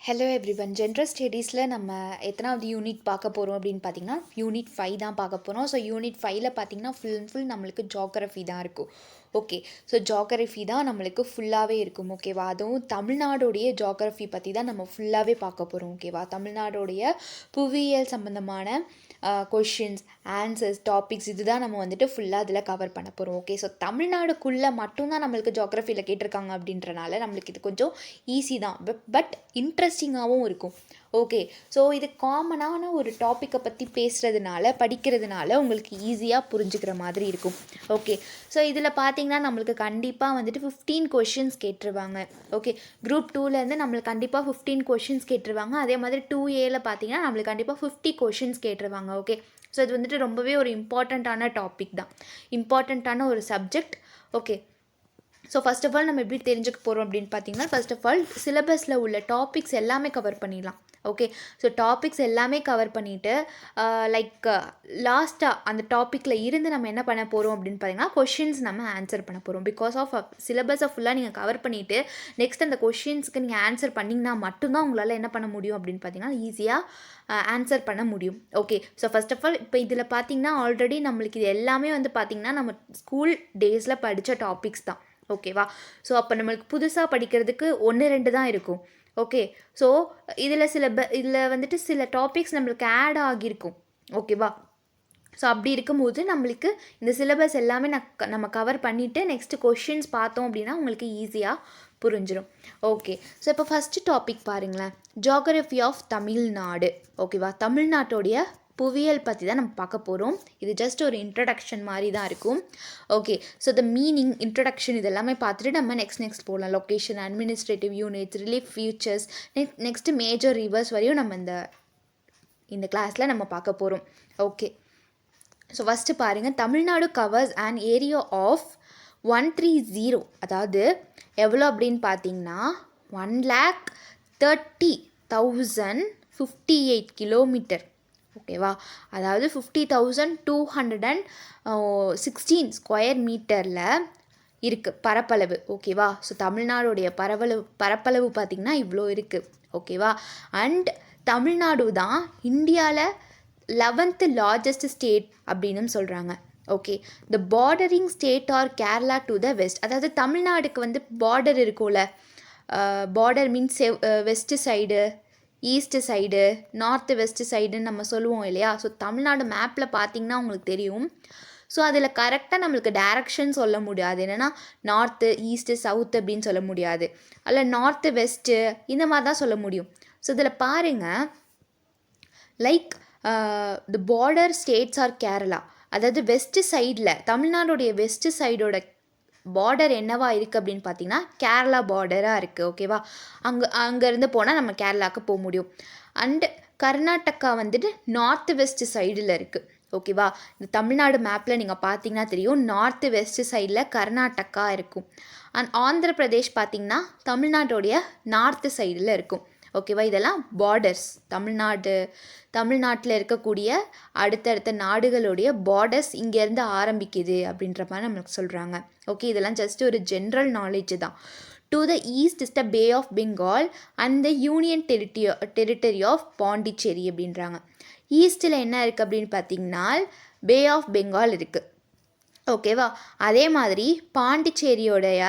Hello everyone. General ஸ்டடீஸில் நம்ம எத்தனாவது unit பார்க்க போகிறோம் அப்படின்னு பார்த்தீங்கன்னா யூனிட் 5 தான் பார்க்க போகிறோம். ஸோ யூனிட் 5ல் பார்த்தீங்கன்னா ஃபுல் அண்ட் ஃபுல் நம்மளுக்கு ஜியோகிரஃபி தான் இருக்கும். ஓகே, ஸோ ஜியோகிரஃபி தான் நம்மளுக்கு ஃபுல்லாகவே இருக்கும். ஓகேவா, அதுவும் தமிழ்நாடுடைய ஜியோகிரஃபி பற்றி தான் நம்ம ஃபுல்லாகவே பார்க்க போகிறோம். ஓகேவா, தமிழ்நாடுடைய புவியியல் சம்மந்தமான கொஷின்ஸ், ஆன்சர்ஸ், டாபிக்ஸ் இதுதான் நம்ம வந்துட்டு ஃபுல்லாக அதில் கவர் பண்ண போகிறோம். ஓகே, ஸோ தமிழ்நாடுக்குள்ளே மட்டும்தான் நம்மளுக்கு ஜியோகிரஃபியில் கேட்டிருக்காங்க அப்படின்றனால நம்மளுக்கு இது கொஞ்சம் ஈஸி தான், பட் இன்ட்ரெஸ்டிங்காகவும் இருக்கும். ஓகே, ஸோ இது காமனான ஒரு டாப்பிக்கை பற்றி பேசுகிறதுனால படிக்கிறதுனால உங்களுக்கு ஈஸியாக புரிஞ்சுக்கிற மாதிரி இருக்கும். ஓகே, ஸோ இதில் பார்த்தீங்கன்னா நம்மளுக்கு கண்டிப்பாக வந்துட்டு 15 கொஷின்ஸ் கேட்டுருவாங்க. ஓகே, குரூப் 2லேருந்து நம்மளுக்கு கண்டிப்பாக 15 கொஷின்ஸ் கேட்டுருவாங்க. அதே மாதிரி 2Aல பார்த்தீங்கன்னா நம்மளுக்கு கண்டிப்பாக 50 கொஷின்ஸ் கேட்டுருவாங்க. ஓகே, ஸோ இது வந்துட்டு ரொம்பவே ஒரு இம்பார்ட்டண்ட்டான டாபிக் தான், இம்பார்ட்டண்ட்டான ஒரு subject. Okay, so first of all நம்ம எப்படி தெரிஞ்சுக்க போகிறோம் அப்படின்னு பார்த்தீங்கன்னா, ஃபர்ஸ்ட் ஆஃப் ஆல் சிலபஸில் உள்ள டாபிக்ஸ் எல்லாமே கவர் பண்ணிடலாம். ஓகே, ஸோ டாபிக்ஸ் எல்லாமே கவர் பண்ணிவிட்டு லைக் லாஸ்ட்டாக அந்த டாப்பிக்கில் இருந்து நம்ம என்ன பண்ண போகிறோம் அப்படின்னு பார்த்தீங்கன்னா கொஷின்ஸ் நம்ம ஆன்சர் பண்ண போகிறோம். பிகாஸ் ஆஃப் சிலபஸை ஃபுல்லாக நீங்கள் கவர் பண்ணிவிட்டு நெக்ஸ்ட் அந்த கொஷின்ஸ்க்கு நீங்கள் ஆன்சர் பண்ணிங்கன்னா மட்டும்தான் உங்களால் என்ன பண்ண முடியும் அப்படின்னு பார்த்தீங்கன்னா ஈஸியாக ஆன்சர் பண்ண முடியும். Okay, so first of all இப்போ இதில் பார்த்தீங்கன்னா ஆல்ரெடி நம்மளுக்கு இது எல்லாமே வந்து பார்த்திங்கன்னா நம்ம ஸ்கூல் டேஸில் படித்த டாபிக்ஸ் தான். ஓகேவா, ஸோ அப்போ நம்மளுக்கு புதுசாக படிக்கிறதுக்கு 1-2 தான் இருக்கும். ஓகே, ஸோ இதில் வந்துட்டு சில டாபிக்ஸ் நம்மளுக்கு ஆட் ஆகியிருக்கும். ஓகேவா, ஸோ அப்படி இருக்கும்போது நம்மளுக்கு இந்த சிலபஸ் எல்லாமே நம்ம கவர் பண்ணிவிட்டு நெக்ஸ்ட்டு கொஷின்ஸ் பார்த்தோம் அப்படின்னா உங்களுக்கு ஈஸியாக புரிஞ்சிடும். ஓகே, ஸோ இப்போ ஃபஸ்ட்டு டாபிக் பாருங்களேன், ஜியோகிரஃபி ஆஃப் தமிழ்நாடு. ஓகேவா, தமிழ்நாட்டோடைய புவியியல் பற்றி தான் நம்ம பார்க்க போகிறோம். இது ஜஸ்ட் ஒரு இன்ட்ரடக்ஷன் மாதிரி தான் இருக்கும். Okay, so the meaning, introduction இதெல்லாமே பார்த்துட்டு நம்ம நெக்ஸ்ட் போகலாம். Location, administrative units, relief features, next major rivers வரையும் நம்ம இந்த கிளாஸில் நம்ம பார்க்க போகிறோம். ஓகே, ஸோ ஃபஸ்ட்டு பாருங்கள், Tamil Nadu covers and area of 130, அதாவது எவ்வளோ அப்படின்னு பார்த்தீங்கன்னா 1,30,058 கிலோமீட்டர். ஓகேவா, அதாவது 50,216 ஸ்கொயர் மீட்டரில் இருக்குது பரப்பளவு. ஓகேவா, ஸோ தமிழ்நாடுடைய பரப்பளவு பார்த்திங்கன்னா இவ்வளோ இருக்குது. ஓகேவா, அண்ட் தமிழ்நாடு தான் இந்தியாவில் 11th லார்ஜஸ்ட் ஸ்டேட் அப்படின்னு சொல்கிறாங்க. Okay, the bordering state are Kerala to the west, அதாவது தமிழ்நாடுக்கு வந்து பார்டர் இருக்கும்ல, border means west side, east side, north west சைடுன்னு நம்ம சொல்லுவோம் இல்லையா. ஸோ தமிழ்நாடு மேப்பில் பார்த்திங்கன்னா உங்களுக்கு தெரியும். ஸோ அதில் கரெக்டாக நம்மளுக்கு டைரக்ஷன் சொல்ல முடியாது, என்னென்னா நார்த்து, ஈஸ்ட்டு, சவுத்து அப்படின்னு சொல்ல முடியாது, அதில் நார்த்து வெஸ்ட்டு இந்த மாதிரி தான் சொல்ல முடியும். ஸோ இதில் பாருங்கள், like the border states are Kerala, அதாவது வெஸ்ட்டு சைடில் தமிழ்நாடுடைய வெஸ்ட்டு சைடோட பார்டர் என்னவா இருக்குது அப்படின்னு பார்த்தீங்கன்னா கேரளா பார்டராக இருக்குது. ஓகேவா, அங்கேருந்து போனால் நம்ம கேரளாவுக்கு போக முடியும். அண்டு கர்நாடகா வந்துட்டு நார்த்து வெஸ்ட்டு சைடில் இருக்குது. ஓகேவா, இந்த தமிழ்நாடு மேப்பில் நீங்கள் பார்த்தீங்கன்னா தெரியும், நார்த்து வெஸ்ட்டு சைடில் கர்நாடகா இருக்கும். அண்ட் ஆந்திர பிரதேஷ் பார்த்திங்கன்னா தமிழ்நாட்டுடைய நார்த்து சைடில் இருக்கும். ஓகேவா, இதெல்லாம் பார்டர்ஸ், தமிழ்நாட்டில் இருக்கக்கூடிய அடுத்தடுத்த நாடுகளுடைய பார்டர்ஸ் இங்கேருந்து ஆரம்பிக்குது அப்படின்ற மாதிரி நம்மளுக்கு சொல்கிறாங்க. ஓகே, இதெல்லாம் ஜஸ்ட் ஒரு ஜென்ரல் நாலேஜ் தான். To the east is the pay of Bengal and the union territory of Pondicherry அப்படின்றாங்க. ஈஸ்ட்டில் என்ன இருக்குது அப்படின்னு பார்த்தீங்கன்னா பே ஆஃப் பெங்கால் இருக்குது. ஓகேவா, அதே மாதிரி பாண்டிச்சேரியோடைய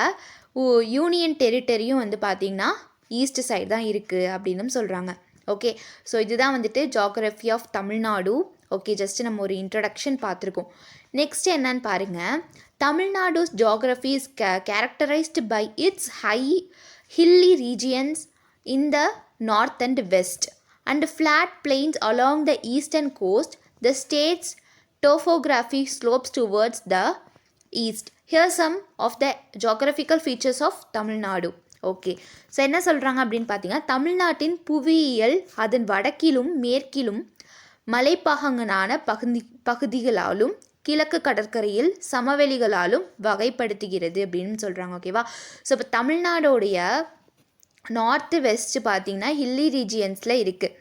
யூனியன் டெரிட்டரியும் வந்து பார்த்திங்கன்னா ஈஸ்ட் சைடு தான் இருக்குது அப்படின்னு சொல்கிறாங்க. ஓகே, ஸோ இதுதான் வந்துட்டு geography of Tamil Nadu. Okay, just நம்ம ஒரு இன்ட்ரடக்ஷன் பார்த்துருக்கோம். நெக்ஸ்ட் என்னன்னு பாருங்கள், Tamil Nadu's geography is characterized by its high hilly regions in the north and west and flat plains along the eastern coast. The state's topography slopes towards the east. Here are some of the geographical features of Tamil Nadu. Okay, so என்ன சொல்கிறாங்க அப்படின்னு பார்த்தீங்கன்னா, தமிழ்நாட்டின் புவியியல் அதன் வடக்கிலும் மேற்கிலும் மலைப்பாங்கனான பகுதிகளாலும் கிழக்கு கடற்கரையில் சமவெளிகளாலும் வகைப்படுத்துகிறது அப்படின்னு சொல்கிறாங்க. ஓகேவா, ஸோ இப்போ தமிழ்நாடோடைய நார்த்து வெஸ்ட்டு பார்த்திங்கன்னா ஹில்லி ரீஜியன்ஸில் இருக்குது.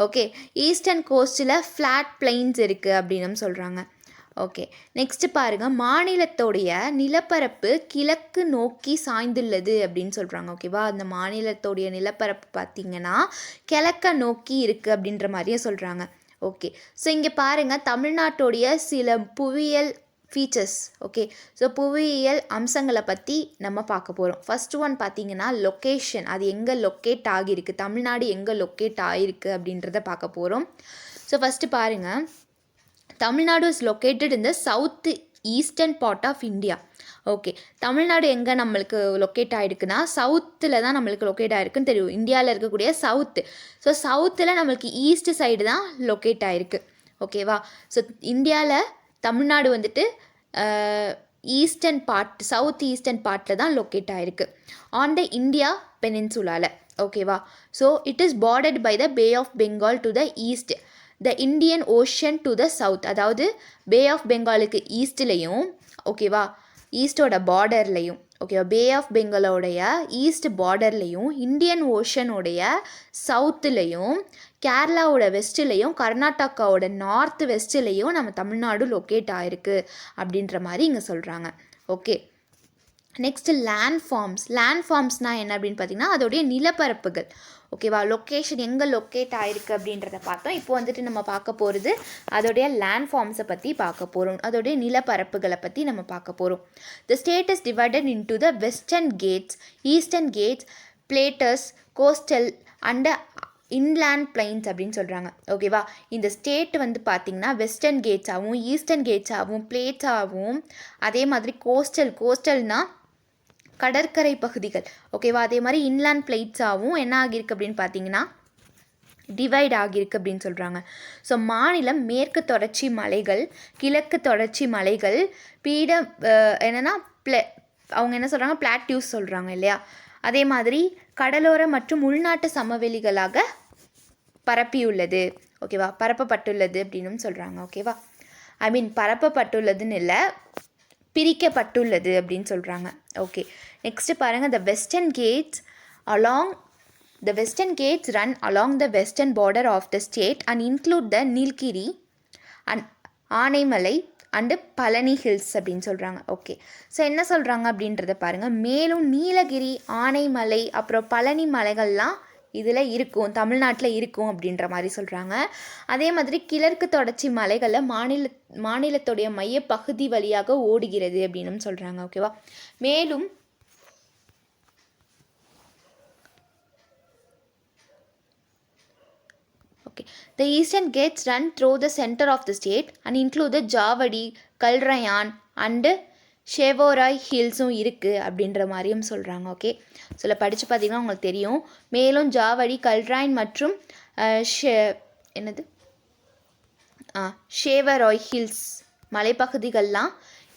ஓகே, ஈஸ்டர்ன் கோஸ்ட்டில் ஃப்ளாட் பிளைன்ஸ் இருக்குது அப்படின்னு சொல்கிறாங்க. ஓகே, நெக்ஸ்ட் பாருங்க, மாநிலத்தோடைய நிலப்பரப்பு கிழக்கு நோக்கி சாய்ந்துள்ளது அப்படின்னு சொல்கிறாங்க. ஓகேவா, அந்த மாநிலத்தோடைய நிலப்பரப்பு பார்த்திங்கன்னா கிழக்க நோக்கி இருக்குது அப்படின்ற மாதிரியே சொல்கிறாங்க. ஓகே, ஸோ இங்கே பாருங்கள் தமிழ்நாட்டோடைய சில புவியியல் ஃபீச்சர்ஸ். ஓகே, ஸோ புவியியல் அம்சங்களை பற்றி நம்ம பார்க்க போகிறோம். ஃபர்ஸ்ட் ஒன் பார்த்திங்கன்னா லொக்கேஷன், அது எங்கே லொக்கேட் ஆகியிருக்கு, தமிழ்நாடு எங்கே லொக்கேட் ஆகிருக்கு அப்படின்றத பார்க்க போகிறோம். ஸோ ஃபஸ்ட்டு பாருங்கள், Tamil Nadu is located in the south eastern part of India. Okay, Tamil Nadu எங்கே நம்மளுக்கு லொக்கேட் ஆகிருக்குன்னா சவுத்தில் தான் நம்மளுக்கு லொக்கேட் ஆகிருக்குன்னு தெரியும். இந்தியாவில் இருக்கக்கூடிய சவுத்து. ஸோ சவுத்தில் நம்மளுக்கு ஈஸ்ட் சைடு தான் லொக்கேட் ஆகிருக்கு. ஓகேவா, ஸோ இந்தியாவில் தமிழ்நாடு வந்துட்டு ஈஸ்டர்ன் பார்ட், சவுத் ஈஸ்டர்ன் பார்ட்டில் தான் லொக்கேட் ஆகிருக்கு ஆன் த இந்தியா பெனின்சுலாவில். ஓகேவா, so it is bordered by the pay of Bengal to the east, the Indian Ocean to the south. அதாவது பே ஆஃப் பெங்காலுக்கு ஈஸ்ட்லேயும், ஓகேவா, ஈஸ்டோட பார்டர்லையும், ஓகேவா, பே ஆஃப் பெங்காலோடைய ஈஸ்ட் பார்டர்லையும், இந்தியன் ஓஷனோடைய சவுத்துலேயும், கேரளாவோட வெஸ்ட்லேயும், கர்நாடகாவோட நார்த் வெஸ்ட்லேயும் நம்ம தமிழ்நாடு லொக்கேட் ஆகிருக்கு அப்படின்ற மாதிரி இங்கே சொல்கிறாங்க. Okay, next landforms. லேண்ட் ஃபார்ம்ஸ்னால் என்ன அப்படின்னு பார்த்திங்கன்னா அதோடைய நிலப்பரப்புகள். ஓகேவா, லொக்கேஷன் எங்கே லொக்கேட் ஆகிருக்கு அப்படின்றத பார்த்தோம். இப்போ வந்துட்டு நம்ம பார்க்க போகிறது அதோடைய லேண்ட் ஃபார்ம்ஸை பற்றி பார்க்க போகிறோம், அதோடைய நிலப்பரப்புகளை பற்றி நம்ம பார்க்க போகிறோம். The state is divided into the western ghats, eastern ghats, plateaus, coastal and inland plains அப்படின்னு சொல்கிறாங்க. ஓகேவா, இந்த ஸ்டேட் வந்து பார்த்திங்கன்னா வெஸ்டர்ன் கேட்ஸாகவும், ஈஸ்டர்ன் கேட்ஸாகவும், பிளேட்ஸாகவும், அதே மாதிரி கோஸ்டல்னால் கடற்கரை பகுதிகள். ஓகேவா, அதே மாதிரி இன்லேண்ட் பிளேட்ஸாகவும் என்ன ஆகியிருக்கு அப்படின்னு பார்த்தீங்கன்னா டிவைட் ஆகியிருக்கு அப்படின்னு சொல்கிறாங்க. ஸோ மாநிலம் மேற்கு தொடர்ச்சி மலைகள், கிழக்கு தொடர்ச்சி மலைகள், என்னென்னா அவங்க என்ன சொல்கிறாங்க, பிளாட்யூஸ் சொல்கிறாங்க இல்லையா. அதே மாதிரி கடலோர மற்றும் உள்நாட்டு சமவெளிகளாக பரப்பியுள்ளது. ஓகேவா, பரப்பப்பட்டுள்ளது அப்படின்னு சொல்கிறாங்க. ஓகேவா, ஐ மீன் பரப்பப்பட்டுள்ளதுன்னு இல்லை, பிரிக்கப்பட்டுள்ளது அப்படின்னு சொல்கிறாங்க. ஓகே, நெக்ஸ்ட்டு பாருங்கள், the western gates run along the western border of the state and include the Nilgiri and Anaimalai and Palani hills அப்படின்னு சொல்கிறாங்க. ஓகே, ஸோ என்ன சொல்கிறாங்க அப்படின்றத பாருங்கள். மேலும் நீலகிரி, ஆனைமலை, அப்புறம் பழனி மலைகள்லாம் இதில் இருக்கும், தமிழ்நாட்டில் இருக்கும் அப்படின்ற மாதிரி சொல்கிறாங்க. அதே மாதிரி கிழக்கு தொடர்ச்சி மலைகளில் மாநிலத்துடைய மையப்பகுதி வழியாக ஓடுகிறது அப்படின்னு சொல்கிறாங்க. ஓகேவா, மேலும் okay, the eastern gates run through the center of the state and include the Javadi, Kalrayan and Shevaroy ஹில்ஸும் இருக்குது அப்படின்ற மாதிரியும் சொல்கிறாங்க. ஓகே, சில படித்து பார்த்திங்கன்னா உங்களுக்கு தெரியும். மேலும் ஜாவடி, கல்ராயின் மற்றும் ஷேவராய் ஹில்ஸ் மலைப்பகுதிகள்லாம்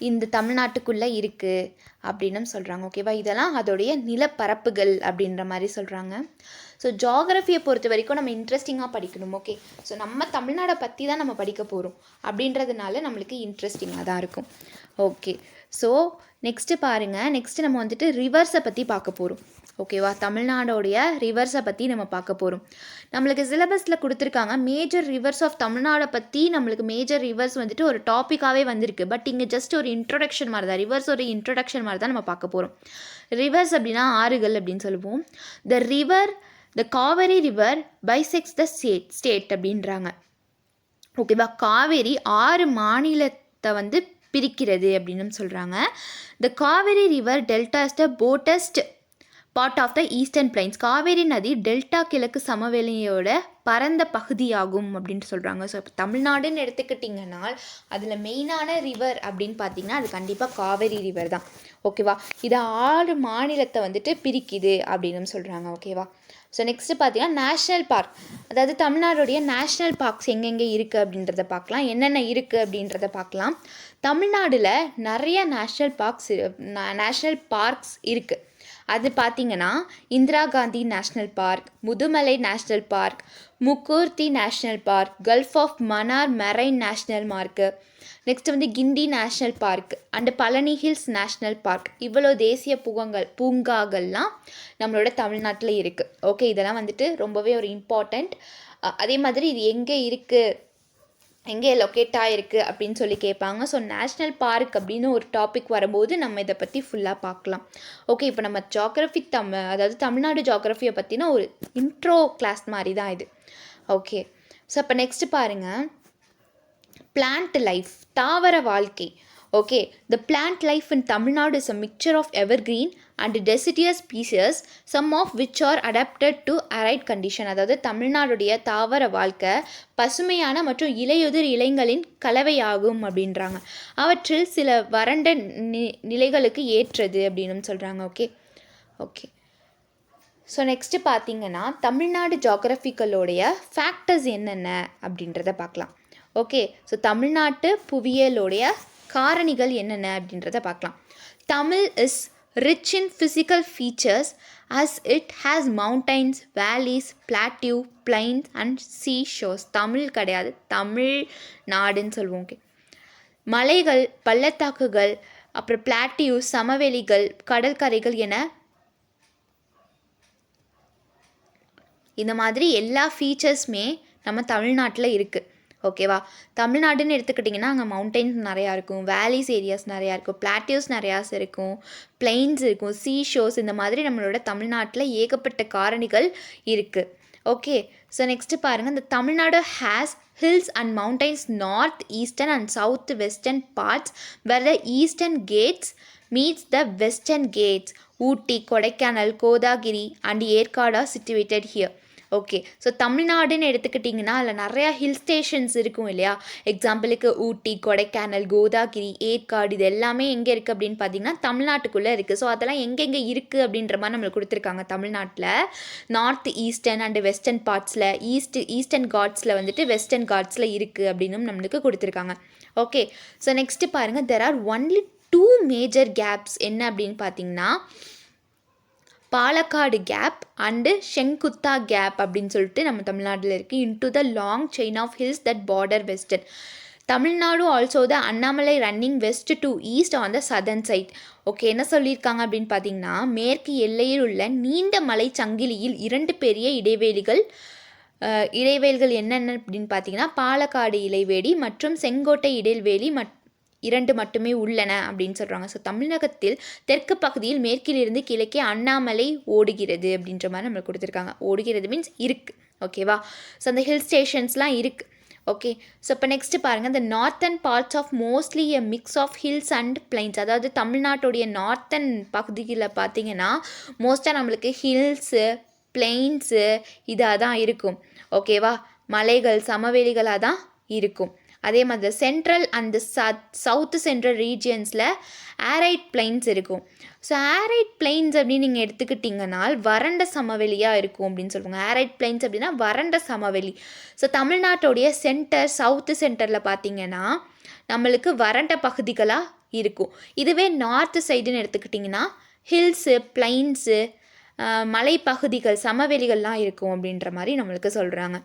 இந்த தமிழ்நாட்டுக்குள்ளே இருக்குது அப்படின்னு சொல்கிறாங்க. ஓகேவா, இதெல்லாம் அதோடைய நிலப்பரப்புகள் அப்படின்ற மாதிரி சொல்கிறாங்க. ஸோ ஜாகிரஃபியை பொறுத்த வரைக்கும் நம்ம இன்ட்ரெஸ்டிங்காக படிக்கணும். ஓகே, ஸோ நம்ம தமிழ்நாடை பற்றி தான் நம்ம படிக்க போகிறோம் அப்படின்றதுனால நம்மளுக்கு இன்ட்ரெஸ்டிங்காக தான் இருக்கும். ஓகே, ஸோ நெக்ஸ்ட்டு பாருங்கள், நெக்ஸ்ட்டு நம்ம வந்துட்டு ரிவர்ஸை பற்றி பார்க்க போகிறோம். ஓகேவா, தமிழ்நாடோடைய ரிவர்ஸை பற்றி நம்ம பார்க்க போகிறோம். நம்மளுக்கு சிலபஸில் கொடுத்துருக்காங்க மேஜர் ரிவர்ஸ் ஆஃப் தமிழ்நாடை பற்றி. நம்மளுக்கு மேஜர் ரிவர்ஸ் வந்துட்டு ஒரு டாப்பிக்காகவே வந்திருக்கு. பட் இங்கே ஜஸ்ட் ஒரு இன்ட்ரொடக்ஷன் மாதிரி தான், ரிவர்ஸ் ஒரு இன்ட்ரொடக்ஷன் மாதிரி தான் நம்ம பார்க்க போகிறோம். ரிவர்ஸ் அப்படின்னா ஆறுகள் அப்படின்னு சொல்லுவோம். The Kaveri river bisects the state அப்படின்றாங்க. ஓகேவா, காவேரி 6 மாநிலத்தை வந்து பிரிக்கிறது அப்படின்னு சொல்கிறாங்க. The Kaveri river delta is the broadest part of the eastern plains. Kaveri நதி டெல்டா கிழக்கு சமவெளியோட பரந்த பகுதியாகும் அப்படின்ட்டு சொல்கிறாங்க. ஸோ இப்போ தமிழ்நாடுன்னு எடுத்துக்கிட்டிங்கன்னா அதில் மெயினான ரிவர் அப்படின்னு பார்த்தீங்கன்னா அது கண்டிப்பாக காவேரி ரிவர் தான். ஓகேவா, இது 6 மாநிலத்தை வந்துட்டு பிரிக்குது அப்படின்னு சொல்கிறாங்க. ஓகேவா, ஸோ நெக்ஸ்ட்டு பார்த்தீங்கன்னா நேஷ்னல் பார்க், அதாவது தமிழ்நாடுடைய நேஷ்னல் பார்க்ஸ் எங்கெங்கே இருக்குது அப்படின்றத பார்க்கலாம், என்னென்ன இருக்குது அப்படின்றத பார்க்கலாம். தமிழ்நாட்டில் நிறைய நேஷ்னல் பார்க்ஸ் இருக்குது. அது பார்த்திங்கன்னா Indira Gandhi national park, Mudumalai national park, Mukurthi national park, Gulf of Mannar marine national park, next வந்து Guindy national park and Palani hills national park. இவ்வளோ தேசிய பூங்காக்கள்லாம் நம்மளோட தமிழ்நாட்டில் இருக்குது. ஓகே, இதெல்லாம் வந்துட்டு ரொம்பவே ஒரு இம்பார்ட்டண்ட். அதே மாதிரி இது எங்கே இருக்குது எங்கே லொக்கேட் ஆகிருக்கு அப்படின்னு சொல்லி கேட்பாங்க. ஸோ நேஷ்னல் பார்க் அப்படின்னு ஒரு டாபிக் வரும்போது நம்ம இதை பற்றி ஃபுல்லாக பார்க்கலாம். ஓகே, இப்போ நம்ம ஜாகிரஃபி அதாவது தமிழ்நாடு ஜாகிரஃபியை பற்றின ஒரு இன்ட்ரோ கிளாஸ் மாதிரி தான் இது. ஓகே, ஸோ இப்போ நெக்ஸ்ட்டு பாருங்கள், பிளான்ட் லைஃப், தாவர வாழ்க்கை. Okay, the plant life in Tamil Nadu is a mixture of evergreen and deciduous species, some of which are adapted to arid condition. அதாவது தமிழ்நாடுடைய தாவர வாழ்க்கை பசுமையான மற்றும் இலையுதிர் இலைகளின் கலவையாகும் அப்படின்றாங்க. அவற்றில் சில வறண்ட நிலைகளுக்கு ஏற்றது அப்படின்னு சொல்கிறாங்க. ஓகே ஓகே ஸோ நெக்ஸ்ட்டு பார்த்தீங்கன்னா தமிழ்நாடு ஜாகிரபிக்கலோடைய ஃபேக்டர்ஸ் என்னென்ன அப்படின்றத பார்க்கலாம். ஓகே, ஸோ தமிழ்நாட்டு புவியியலோடைய காரணிகள் என்னென்ன அப்படின்றத பார்க்கலாம். Tamil is rich in physical features as it has mountains, valleys, plateau, plains and sea shores. Tamil கிடையாது, தமிழ் நாடுன்னு சொல்லுவோம். ஓகே, மலைகள், பள்ளத்தாக்குகள், அப்புறம் பிளாட்யூஸ், சமவெளிகள், கடற்கரைகள் என இந்த மாதிரி எல்லா ஃபீச்சர்ஸுமே நம்ம தமிழ்நாட்டில் இருக்குது. ஓகேவா, தமிழ்நாடுன்னு எடுத்துக்கிட்டிங்கன்னா அங்கே மவுண்டெயின்ஸ் நிறையா இருக்கும், வேலிஸ் ஏரியாஸ் நிறையா இருக்கும், பிளாட்டியூஸ் நிறையாஸ் இருக்கும், பிளெயின்ஸ் இருக்கும், சீ ஷோர்ஸ், இந்த மாதிரி நம்மளோட தமிழ்நாட்டில் ஏகப்பட்ட காரணிகள் இருக்குது. ஓகே, ஸோ நெக்ஸ்ட்டு பாருங்கள், இந்த Tamil Nadu has hills and mountains north, eastern and south western parts where the eastern gates meets the western gates. Ooty, Kodaikanal, Kodagiri and Yerkadu are situated here. Okay, so தமிழ்நாடுன்னு எடுத்துக்கிட்டிங்கன்னா அதில் நிறையா hill stations இருக்கும் இல்லையா. எக்ஸாம்பிளுக்கு ஊட்டி, கொடைக்கானல், கோதாகிரி, ஏற்காடு, இது எல்லாமே எங்கே இருக்குது அப்படின்னு பார்த்தீங்கன்னா தமிழ்நாட்டுக்குள்ளே இருக்குது. ஸோ அதெல்லாம் எங்கெங்கே இருக்குது அப்படின்ற மாதிரி நம்மளுக்கு கொடுத்துருக்காங்க. தமிழ்நாட்டில் நார்த் ஈஸ்டர்ன் அண்ட் வெஸ்டர்ன் பார்ட்ஸில், ஈஸ்டர்ன் காட்ஸில் வந்துட்டு வெஸ்டர்ன் காட்ஸில் இருக்குது அப்படின்னும் நம்மளுக்கு கொடுத்துருக்காங்க. ஓகே, ஸோ நெக்ஸ்ட்டு பாருங்கள், there are only 2 major gaps. என்ன அப்படின்னு பார்த்தீங்கன்னா Palakkad gap and Shencottah gap அப்படின்னு சொல்லிட்டு நம்ம தமிழ்நாட்டில் இருக்குது. Into the long chain of hills that border western Tamil Nadu also the Annamalai running west to east on the southern side. Okay, என்ன சொல்லியிருக்காங்க அப்படின்னு பார்த்தீங்கன்னா மேற்கு எல்லையில் உள்ள நீண்ட மலை சங்கிலியில் 2 பெரிய இடைவேல்கள் என்னென்ன அப்படின்னு பார்த்தீங்கன்னா பாலக்காடு இடைவேளி மற்றும் செங்கோட்டை இடைவேளி 2 மட்டுமே உள்ளன அப்படின்னு சொல்கிறாங்க. ஸோ தமிழகத்தில் தெற்கு பகுதியில் மேற்கிலிருந்து கிழக்கே அண்ணாமலை ஓடுகிறது அப்படின்ற மாதிரி நம்மளுக்கு கொடுத்துருக்காங்க. ஓடுகிறது மீன்ஸ் இருக்குது. ஓகேவா, ஸோ அந்த ஹில் ஸ்டேஷன்ஸ்லாம் இருக்குது. ஓகே, ஸோ இப்போ நெக்ஸ்ட்டு பாருங்கள், இந்த northern parts of mostly a mix of hills and plains. அதாவது தமிழ்நாட்டுடைய நார்த்தன் பகுதியில் பார்த்தீங்கன்னா மோஸ்ட்டாக நம்மளுக்கு ஹில்ஸு, பிளைன்ஸு இதாக தான் இருக்கும். ஓகேவா, மலைகள், சமவெளிகளாக தான் இருக்கும். அதே மாதிரி சென்ட்ரல் அண்ட் சவுத் சென்ட்ரல் ரீஜியன்ஸில் ஆரைட் பிளைன்ஸ் இருக்கும். ஸோ ஆரைட் பிளைன்ஸ் அப்படின்னு நீங்கள் எடுத்துக்கிட்டிங்கன்னா வறண்ட சமவெளியாக இருக்கும் அப்படின்னு சொல்லுவாங்க. ஆரைட் பிளைன்ஸ் அப்படின்னா வறண்ட சமவெளி. ஸோ தமிழ்நாட்டுடைய சவுத்து சென்டரில் பார்த்திங்கன்னா நம்மளுக்கு வறண்ட பகுதிகளாக இருக்கும். இதுவே நார்த்து சைடுன்னு எடுத்துக்கிட்டிங்கன்னா ஹில்ஸு, பிளைன்ஸு, மலைப்பகுதிகள், சமவெளிகள்லாம் இருக்கும் அப்படின்ற மாதிரி நம்மளுக்கு சொல்கிறாங்க.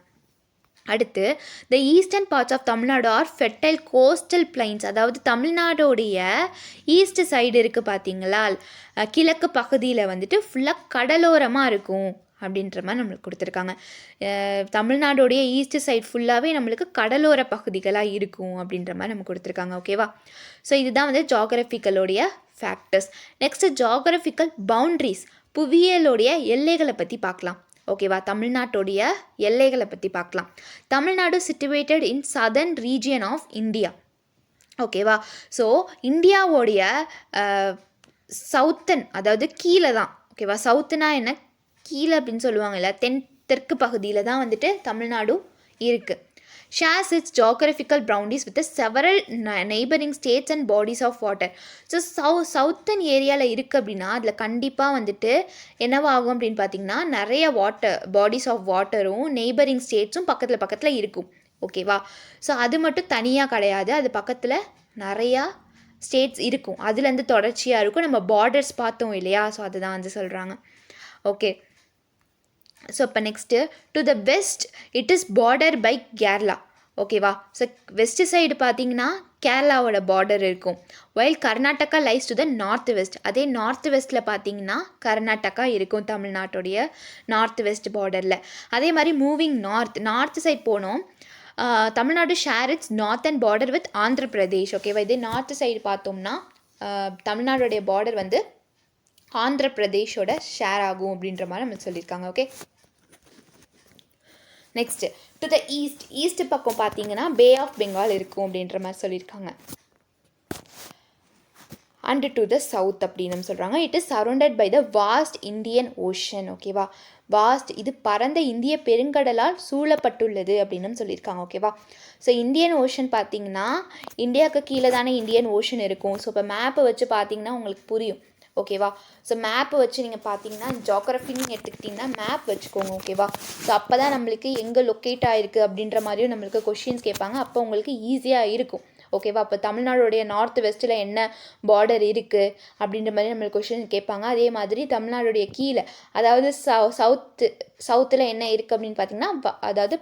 அடுத்து the eastern parts of Tamil Nadu are fertile coastal plains. அதாவது தமிழ்நாடோடைய ஈஸ்ட் சைடு இருக்குது பார்த்தீங்களா, கிழக்கு பகுதியில் வந்துட்டு ஃபுல்லாக கடலோரமாக இருக்கும் அப்படின்ற மாதிரி நம்மளுக்கு கொடுத்துருக்காங்க. தமிழ்நாடோடைய ஈஸ்ட் சைடு ஃபுல்லாகவே நம்மளுக்கு கடலோர பகுதிகளாக இருக்கும் அப்படின்ற மாதிரி நம்ம கொடுத்துருக்காங்க. ஓகேவா, ஸோ இதுதான் வந்து ஜாகிரபிக்கலோடைய ஃபேக்டர்ஸ். நெக்ஸ்ட்டு ஜாகிரபிக்கல் பவுண்ட்ரிஸ், புவியியலோடைய எல்லைகளை பற்றி பார்க்கலாம். ஓகேவா, தமிழ்நாட்டுடைய எல்லைகளை பற்றி பார்க்கலாம். Tamil Nadu situated in southern region of India. ஓகேவா, ஸோ இந்தியாவோடைய சவுத்தன், அதாவது கீழே தான். ஓகேவா, சவுத்துனா என்ன, கீழே அப்படின்னு சொல்லுவாங்கல்ல, தெற்கு பகுதியில் தான் வந்துட்டு தமிழ்நாடு இருக்குது. shares its geographical boundaries with several neighboring states and bodies of water. So Southern ஏரியாவில் இருக்குது அப்படின்னா அதில் கண்டிப்பாக வந்துட்டு என்னவாகும் அப்படின்னு பார்த்தீங்கன்னா நிறைய பாடிஸ் ஆஃப் வாட்டரும் நெய்பரிங் ஸ்டேட்ஸும் பக்கத்தில் இருக்கும். ஓகேவா, ஸோ அது மட்டும் தனியாக கிடையாது, அது பக்கத்தில் நிறையா ஸ்டேட்ஸ் இருக்கும், அதுலேருந்து தொடர்ச்சியாக இருக்கும். நம்ம பார்டர்ஸ் பார்த்தோம் இல்லையா, ஸோ அதுதான் வந்து சொல்கிறாங்க. ஓகே, ஸோ இப்போ next to the west it is border by Kerala. ஓகேவா, ஸோ வெஸ்ட் சைடு பார்த்தீங்கன்னா கேரளாவோட பார்டர் இருக்கும். While Karnataka lies to the north west. அதே நார்த் வெஸ்ட்டில் பார்த்தீங்கன்னா கர்நாடகா இருக்கும் தமிழ்நாட்டுடைய நார்த் வெஸ்ட் பார்டரில். அதே மாதிரி மூவிங் நார்த் சைட் போனோம் Tamil Nadu share it's northern border with Andhra Pradesh. ஓகேவா, இதே நார்த்து சைடு பார்த்தோம்னா தமிழ்நாடுடைய பார்டர் வந்து ஆந்திர பிரதேஷோட ஷேர் ஆகும் அப்படின்ற மாதிரி நம்ம சொல்லியிருக்காங்க. Okay, next to the east பக்கம் பார்த்தீங்கன்னா பே ஆஃப் பெங்கால் இருக்கும் அப்படின்ற மாதிரி சொல்லியிருக்காங்க. அண்ட் டு த சவுத் அப்படின்னு சொல்கிறாங்க it is surrounded by the vast Indian ocean. ஓகேவா, வாஸ்ட் இது பரந்த இந்திய பெருங்கடலால் சூழப்பட்டுள்ளது அப்படின்னு சொல்லியிருக்காங்க. ஓகேவா, ஸோ இந்தியன் ஓஷன் பார்த்தீங்கன்னா இந்தியாவுக்கு கீழே தானே இந்தியன் ஓஷன் இருக்கும். ஸோ இப்போ மேப்பை வச்சு பார்த்தீங்கன்னா உங்களுக்கு புரியும். ஓகேவா, ஸோ மேப்பை வச்சு நீங்கள் பார்த்தீங்கன்னா ஜியோகிராஃபின்னு எடுத்துக்கிட்டிங்கன்னா மேப் வச்சுக்கோங்க. ஓகேவா, ஸோ அப்போ தான் நம்மளுக்கு எங்கே லொக்கேட் ஆகிருக்கு அப்படின்ற மாதிரியும் நம்மளுக்கு கொஷின்ஸ் கேட்பாங்க. அப்போ உங்களுக்கு ஈஸியாக இருக்கும். ஓகேவா, அப்போ தமிழ்நாடுடைய நார்த் வெஸ்ட்டில் என்ன பார்டர் இருக்குது அப்படின்ற மாதிரி நம்மளுக்கு கொஷின் கேட்பாங்க. அதே மாதிரி தமிழ்நாடுடைய கீழே அதாவது சவுத்தில் என்ன இருக்குது அப்படின்னு பார்த்தீங்கன்னா அதாவது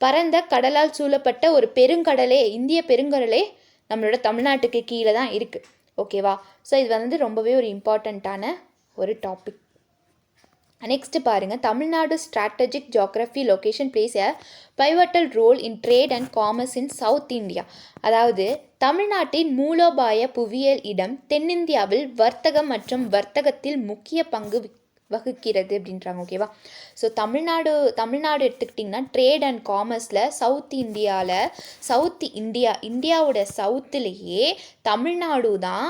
பரந்த கடலால் சூழப்பட்ட ஒரு பெருங்கடலே, இந்திய பெருங்கடலே நம்மளோட தமிழ்நாட்டுக்கு கீழே தான் இருக்குது. ஓகேவா, ஸோ இது வந்து ரொம்பவே ஒரு இம்பார்ட்டண்ட்டான ஒரு டாபிக். நெக்ஸ்ட்டு பாருங்கள், Tamil Nadu strategic geography location places a pivotal role in trade and commerce in south India. அதாவது தமிழ்நாட்டின் மூலோபாய புவியியல் இடம் தென்னிந்தியாவில் வர்த்தகம் மற்றும் வர்த்தகத்தில் முக்கிய பங்கு வகுக்கிறது அப்படின்றாங்க. ஓகேவா, ஸோ தமிழ்நாடு எடுத்துக்கிட்டிங்கன்னா ட்ரேட் அண்ட் காமர்ஸில் இந்தியாவோட சவுத்துலேயே தமிழ்நாடு தான்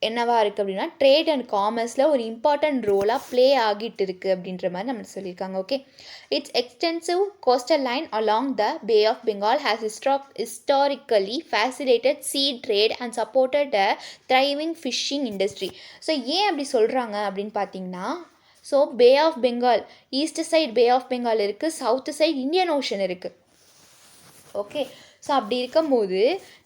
என்னவா இருக்குது அப்படின்னா ட்ரேட் அண்ட் காமர்ஸில் ஒரு இம்பார்ட்டன்ட் ரோலாக ப்ளே ஆகிட்டு இருக்குது அப்படின்ற மாதிரி நம்ம சொல்லியிருக்காங்க. Okay, it's extensive coastal line along the pay of Bengal has historically facilitated sea trade and supported a thriving fishing industry. So ஏன் அப்படி சொல்கிறாங்க அப்படின்னு பார்த்தீங்கன்னா, so Bay of Bengal east side Bay of Bengal இருக்குது, சவுத்து சைடு இந்தியன் ஓஷன் இருக்குது. Okay, so அப்படி இருக்கும்போது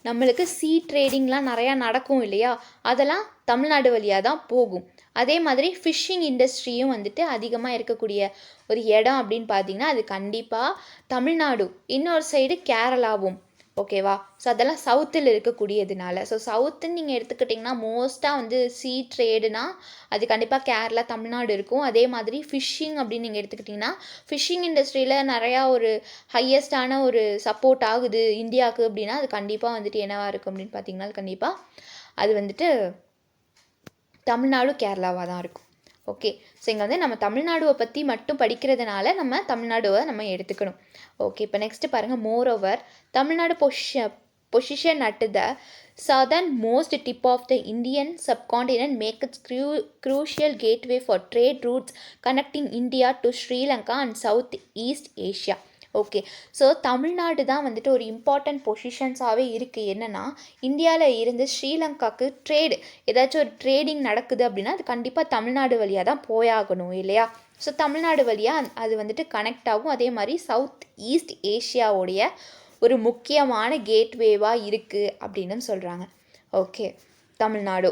நம்மளுக்கு சீ ட்ரேடிங்லாம் நிறையா நடக்கும் இல்லையா, அதெல்லாம் தமிழ்நாடு வழியாக தான் போகும். அதே மாதிரி ஃபிஷ்ஷிங் இண்டஸ்ட்ரியும் வந்துட்டு அதிகமாக இருக்கக்கூடிய ஒரு இடம் அப்படின்னு பார்த்தீங்கன்னா அது கண்டிப்பாக தமிழ்நாடு, இன்னொரு சைடு கேரளாவும். ஓகேவா, ஸோ அதெல்லாம் சவுத்தில் இருக்கக்கூடியதுனால. ஸோ சவுத்துன்னு நீங்கள் எடுத்துக்கிட்டிங்கன்னா மோஸ்ட்டாக வந்து சீ ட்ரேடுனா அது கண்டிப்பாக கேரளா தமிழ்நாடு இருக்கும். அதே மாதிரி ஃபிஷ்ஷிங் அப்படின்னு நீங்கள் எடுத்துக்கிட்டிங்கன்னா ஃபிஷ்ஷிங் இண்டஸ்ட்ரியில் நிறையா ஒரு ஹையஸ்டான ஒரு சப்போர்ட் ஆகுது இந்தியாவுக்கு அப்படின்னா அது கண்டிப்பாக வந்துட்டு என்னவாக இருக்கும் அப்படின்னு பார்த்தீங்கன்னா கண்டிப்பாக அது வந்துட்டு தமிழ்நாடு கேரளாவாக தான் இருக்கும். ஓகே, ஸோ இங்கே வந்து நம்ம தமிழ்நாடுவை பற்றி மட்டும் படிக்கிறதுனால நம்ம தமிழ்நாடுவை நம்ம எடுத்துக்கணும். ஓகே, இப்போ நெக்ஸ்ட்டு பாருங்கள், moreover Tamil Nadu position at the southern most tip of the Indian subcontinent make its crucial gateway for trade routes connecting India to Sri Lanka and Southeast Asia. Okay, so Tamil Nadu தான் வந்துட்டு ஒரு இம்பார்ட்டண்ட் பொசிஷன்ஸாகவே இருக்குது. என்னென்னா இந்தியாவில் இருந்து ஸ்ரீலங்காவுக்கு ஏதாச்சும் ஒரு ட்ரேடிங் நடக்குது அப்படின்னா அது கண்டிப்பாக தமிழ்நாடு வழியாக தான் போயாகணும் இல்லையா. ஸோ தமிழ்நாடு வழியாக அது வந்துட்டு கனெக்ட் ஆகும். அதே மாதிரி சவுத் ஈஸ்ட் ஏஷியாவுடைய ஒரு முக்கியமான கேட்வேவாக இருக்குது அப்படின்னு சொல்கிறாங்க. Okay, Tamil Nadu.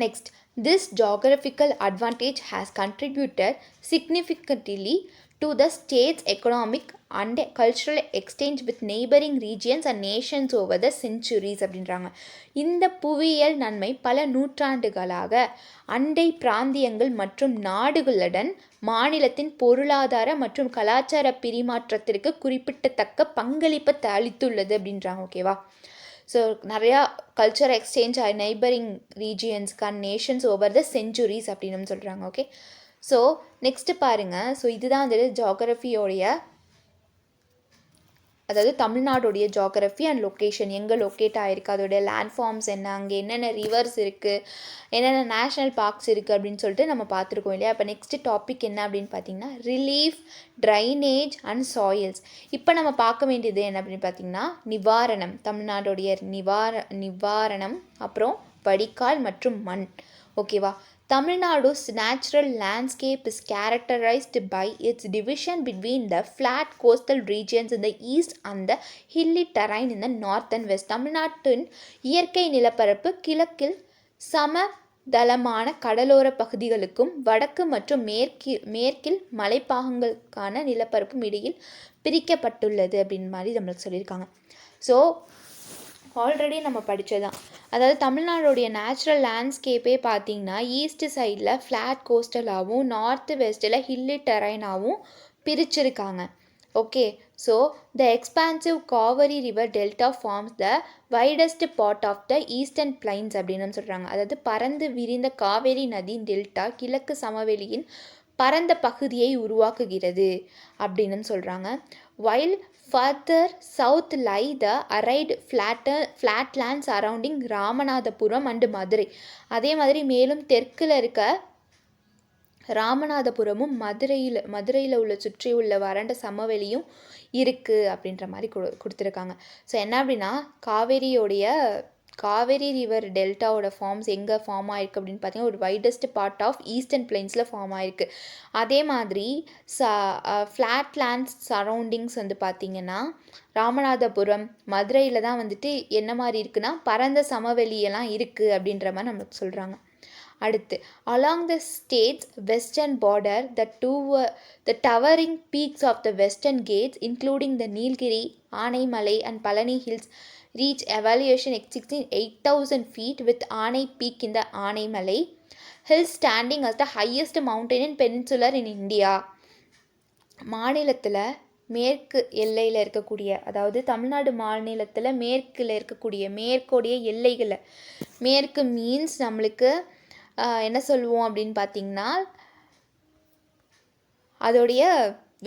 Next, this geographical advantage has contributed significantly to the state's economic and cultural exchange with neighboring regions and nations over the centuries அப்படின்றாங்க. இந்த புவியியல் நன்மை பல நூற்றாண்டுகளாக அண்டை பிராந்தியங்கள் மற்றும் நாடுகளுடன் மாநிலத்தின் பொருளாதார மற்றும் கலாச்சார பரிமாற்றத்திற்கு குறிப்பிடத்தக்க பங்களிப்பை அளித்துள்ளது அப்படின்றாங்க. ஓகேவா, ஸோ நிறையா கல்ச்சர் எக்ஸ்சேஞ்ச் நெய்பரிங் ரீஜியன்ஸ்க்கு and nations over the centuries அப்படின்னு சொல்கிறாங்க. ஓகே, ஸோ நெக்ஸ்ட்டு பாருங்கள், ஸோ இதுதான் வந்துட்டு ஜியோகிராஃபியோடைய அதாவது தமிழ்நாடுடைய ஜியோகிராஃபி அண்ட் லொக்கேஷன் எங்கே லொக்கேட் ஆகிருக்கு, அதோடைய லேண்ட்ஃபார்ம்ஸ் என்ன, அங்கே என்னென்ன ரிவர்ஸ் இருக்குது, என்னென்ன நேஷ்னல் பார்க்ஸ் இருக்குது அப்படின்னு சொல்லிட்டு நம்ம பார்த்துருக்கோம் இல்லையா. இப்போ நெக்ஸ்ட்டு டாபிக் என்ன அப்படின்னு பார்த்தீங்கன்னா ரிலீஃப், ட்ரைனேஜ் அண்ட் சாயில்ஸ். இப்போ நம்ம பார்க்க வேண்டியது என்ன அப்படின்னு பார்த்தீங்கன்னா நிவாரணம், தமிழ்நாடுடைய நிவாரணம், அப்புறம் வடிகால் மற்றும் மண். ஓகேவா, Tamilnadu's natural landscape is characterized by its division between the flat coastal regions in the east and the hilly terrain in the north and west. தமிழ்நாட்டின் இயற்கை நிலப்பரப்பு கிழக்கில் சமதளமான கடலோர பகுதிகளுக்கும் வடக்கு மற்றும் மேற்கில் மலைப்பாகங்களுக்கான நிலப்பரப்பும் இடையில் பிரிக்கப்பட்டுள்ளது அப்படின்னு மாதிரி நம்மளுக்கு சொல்லியிருக்காங்க. ஸோ ஆல்ரெடி நம்ம படித்ததான், அதாவது தமிழ்நாடுடைய நேச்சுரல் லேண்ட்ஸ்கேப்பே பார்த்திங்கன்னா ஈஸ்ட் சைடில் ஃப்ளாட் கோஸ்டலாகவும் நார்த்து வெஸ்ட்டில் ஹில்லி டெரைனாகவும் பிரிச்சிருக்காங்க. Okay, so the expansive Kaveri river delta forms the widest part of the eastern plains அப்படின்னு சொல்கிறாங்க. அதாவது பரந்து விரிந்த காவேரி நதியின் டெல்டா கிழக்கு சமவெளியின் பரந்த பகுதியை உருவாக்குகிறது அப்படின்னு சொல்கிறாங்க. While further south lie the arid flatlands surrounding Ramanathapuram and Madurai. அதே மாதிரி மேலும் தெற்கில் இருக்க ராமநாதபுரமும் மதுரையில் உள்ள சுற்றியுள்ள வறண்ட சமவெளியும் இருக்குது அப்படின்ற மாதிரி கொடுத்துருக்காங்க. ஸோ என்ன அப்படின்னா காவேரி ரிவர் டெல்டாவோட ஃபார்ம்ஸ் எங்கே ஃபார்ம் ஆயிருக்கு அப்படின்னு பார்த்தீங்கன்னா ஒரு வைடஸ்ட் பார்ட் ஆஃப் ஈஸ்டர்ன் பிளைன்ஸில் ஃபார்ம் ஆயிருக்கு. அதே மாதிரி ஃப்ளாட்லேண்ட்ஸ் சரௌண்டிங்ஸ் வந்து பார்த்திங்கன்னா ராமநாதபுரம் மதுரையில் தான் வந்துட்டு என்ன மாதிரி இருக்குன்னா பரந்த சமவெளியெல்லாம் இருக்குது அப்படின்ற மாதிரி நம்மளுக்கு சொல்கிறாங்க. அடுத்து along the state's western border the towering peaks of the western gates including the Nilgiri, Anaimalai and Palani hills reach elevation exceeding 8,000 feet with Anai Peak in the Anaimalai hills standing as the highest mountain in peninsular in India. மாநிலத்தில் மேற்கு எல்லையில் இருக்கக்கூடிய அதாவது தமிழ்நாடு மாநிலத்தில் மேற்கில் இருக்கக்கூடிய மேற்கோடைய எல்லைகளை மேற்கு மீன்ஸ் நம்மளுக்கு என்ன சொல்லுவோம் அப்படின்னு பார்த்திங்கன்னா அதோடைய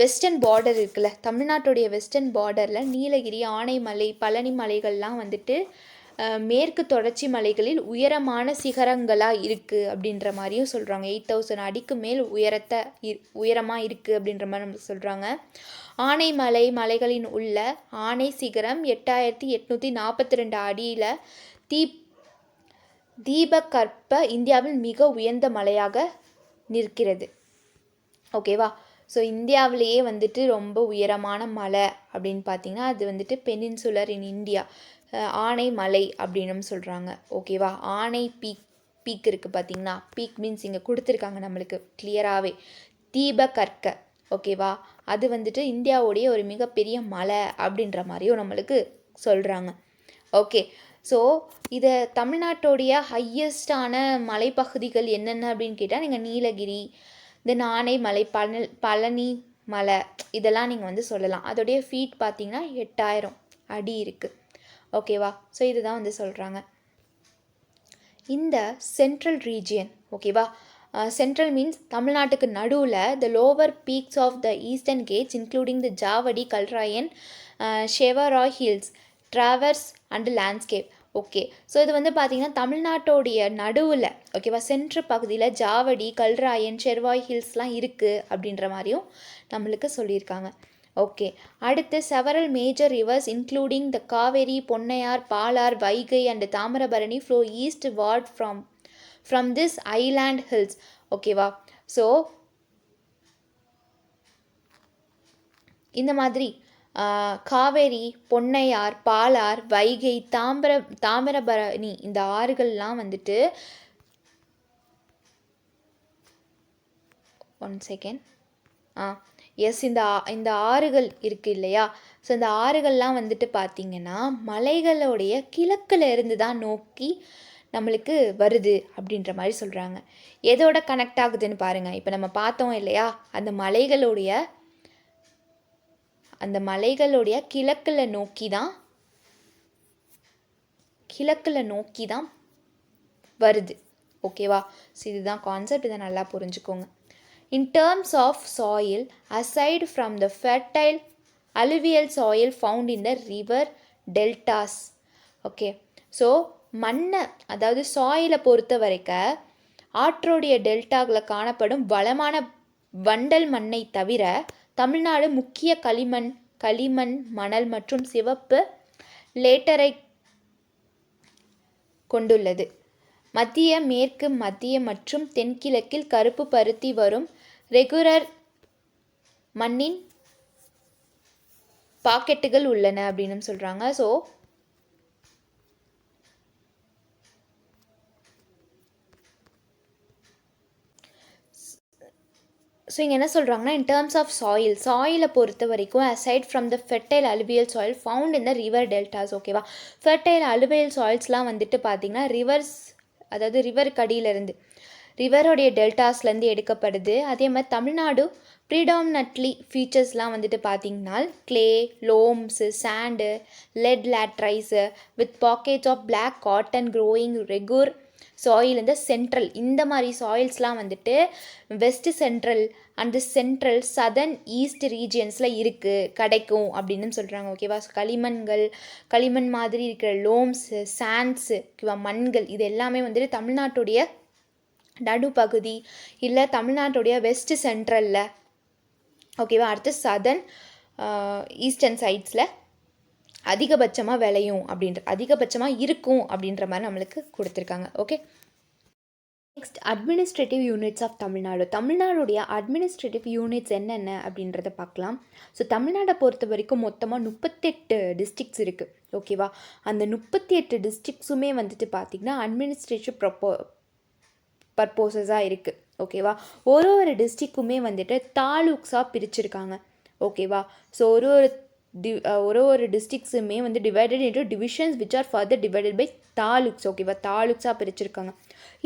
வெஸ்டர்ன் பார்டர் இருக்குல்ல தமிழ்நாட்டுடைய வெஸ்டர்ன் பார்டரில் நீலகிரி ஆனைமலை பழனி மலைகள்லாம் வந்துட்டு மேற்கு தொடர்ச்சி மலைகளில் உயரமான சிகரங்களாக இருக்குது அப்படின்ற மாதிரியும் சொல்கிறாங்க. 8,000 அடிக்கு மேல் உயரமாக இருக்குது அப்படின்ற மாதிரி நம்ம சொல்கிறாங்க. ஆனைமலை மலைகளின் உள்ள ஆனை சிகரம் 8,842 அடியில் தீபகற்ப இந்தியாவில் மிக உயர்ந்த மலையாக நிற்கிறது. ஓகேவா, ஸோ இந்தியாவிலேயே வந்துட்டு ரொம்ப உயரமான மலை அப்படின்னு பார்த்தீங்கன்னா அது வந்துட்டு பெனின்சுலர் இன் இந்தியா ஆனை மலை அப்படின்னு சொல்கிறாங்க. ஓகேவா, ஆனை பீக் இருக்குது பார்த்தீங்கன்னா பீக் மீன்ஸ் இங்கே கொடுத்துருக்காங்க நம்மளுக்கு கிளியராகவே தீபகற்க. ஓகேவா, அது வந்துட்டு இந்தியாவுடைய ஒரு மிகப்பெரிய மலை அப்படின்ற மாதிரியும் நம்மளுக்கு சொல்கிறாங்க. ஓகே, ஸோ இதை தமிழ்நாட்டோடைய ஹையஸ்டான மலைப்பகுதிகள் என்னென்ன அப்படின்னு கேட்டால் நீங்கள் நீலகிரி தென் ஆனைமலை பழனி மலை இதெல்லாம் நீங்கள் வந்து சொல்லலாம். அதோடைய ஃபீட் பார்த்தீங்கன்னா 8,000 அடி இருக்குது. ஓகேவா, ஸோ இதுதான் வந்து சொல்கிறாங்க. இந்த சென்ட்ரல் ரீஜியன் ஓகேவா, சென்ட்ரல் மீன்ஸ் தமிழ்நாட்டுக்கு நடுவில் the lower peaks of the Eastern Ghats including the Javadi Kalrayan Shevaroy hills traverse and landscape. Okay, so இது வந்து பார்த்திங்கன்னா தமிழ்நாட்டோடைய நடுவில் ஓகேவா சென்ட்ரு பகுதியில் ஜாவடி கல்ராயன் ஷெர்வாய் ஹில்ஸ்லாம் இருக்குது அப்படின்ற மாதிரியும் நம்மளுக்கு சொல்லியிருக்காங்க. ஓகே, அடுத்து several major rivers including the Kaveri Ponnaiyar Palar Vaigai and Thamirabarani flow eastward from this island hills. Okay, so இந்த மாதிரி காவேரி பொன்னையார் பாலார் வைகை தாமிரபரணி இந்த ஆறுகள்லாம் வந்துட்டு இந்த ஆறுகள் இருக்குது இல்லையா, ஸோ இந்த ஆறுகள்லாம் வந்துட்டு பார்த்திங்கன்னா மலைகளுடைய கிழக்கில் இருந்து தான் நோக்கி நம்மளுக்கு வருது அப்படின்ற மாதிரி சொல்கிறாங்க. எதோட கனெக்ட் ஆகுதுன்னு பாருங்கள். இப்போ நம்ம பார்த்தோம் இல்லையா அந்த மலைகளுடைய கிழக்கில் நோக்கி தான் வருது. ஓகேவா, ஸோ இதுதான் கான்செப்ட், இதை நல்லா புரிஞ்சுக்கோங்க. In terms of soil, aside from the fertile alluvial soil found in the river deltas, okay, so மண்ணை அதாவது சாயிலை பொறுத்த வரைக்கும் ஆற்றோடைய டெல்டாவில் காணப்படும் வளமான வண்டல் மண்ணை தவிர தமிழ்நாடு முக்கிய களிமண் மணல் மற்றும் சிவப்பு லேட்டரை கொண்டுள்ளது. மத்திய மேற்கு மத்திய மற்றும் தென்கிழக்கில் கருப்பு பருத்தி வரும் ரெகுலர் மண்ணின் பாக்கெட்டுகள் உள்ளன அப்படின்னு சொல்கிறாங்க. ஸோ இங்கே என்ன சொல்கிறாங்கன்னா இன் டேர்ம்ஸ் ஆஃப் சாயிலை பொறுத்த வரைக்கும் aside from the fertile alluvial soil found in the river deltas. ஓகேவா, ஃபெர்டைல் அலுவியல் சாயில்ஸ்லாம் வந்துட்டு பார்த்திங்கன்னா ரிவருக்கு அடியிலேருந்து ரிவரோடைய டெல்டாஸ்லேருந்து எடுக்கப்படுது. அதே மாதிரி தமிழ்நாடு ப்ரீடாமினட்லி ஃபீச்சர்ஸ்லாம் வந்துட்டு பார்த்தீங்கன்னா clay, loams, sand, lead laterites with pockets of black cotton growing regular soil இந்த சென்ட்ரல் இந்த மாதிரி சாயில்ஸ்லாம் வந்துட்டு west central and central southern east ரீஜியன்ஸில் இருக்குது கிடைக்கும் அப்படின்னு சொல்கிறாங்க. ஓகேவா? களிமண் மாதிரி இருக்கிற லோம்ஸு, சாண்ட்ஸு, ஓகேவா, மண்கள் இது எல்லாமே வந்துட்டு தமிழ்நாட்டுடைய நடுப்பகுதி இல்லை தமிழ்நாட்டுடைய வெஸ்ட் சென்ட்ரலில், ஓகேவா, அடுத்து சதர்ன் ஈஸ்டர்ன் சைட்ஸில் அதிகபட்சமாக விளையும் அதிகபட்சமாக இருக்கும் அப்படின்ற மாதிரி நம்மளுக்கு கொடுத்துருக்காங்க. Okay, next administrative units of Tamil Nadu. தமிழ்நாடுடைய அட்மினிஸ்ட்ரேட்டிவ் யூனிட்ஸ் என்னென்ன அப்படின்றத பார்க்கலாம். ஸோ தமிழ்நாடை பொறுத்த வரைக்கும் மொத்தமாக 38 டிஸ்ட்ரிக்ஸ் இருக்குது. ஓகேவா? அந்த 38 டிஸ்ட்ரிக்ஸுமே வந்துட்டு பார்த்திங்கன்னா அட்மினிஸ்ட்ரேட்டிவ் பர்பஸஸாக இருக்குது. ஓகேவா? ஒரு டிஸ்ட்ரிக்குமே வந்துட்டு தாலுக்ஸாக பிரிச்சுருக்காங்க. ஓகேவா? ஸோ ஒரு டிஸ்ட்ரிக்ஸுமே வந்து divided into divisions which are further divided by taluks. ஓகேவா? தாலுக்ஸாக பிரிச்சுருக்காங்க.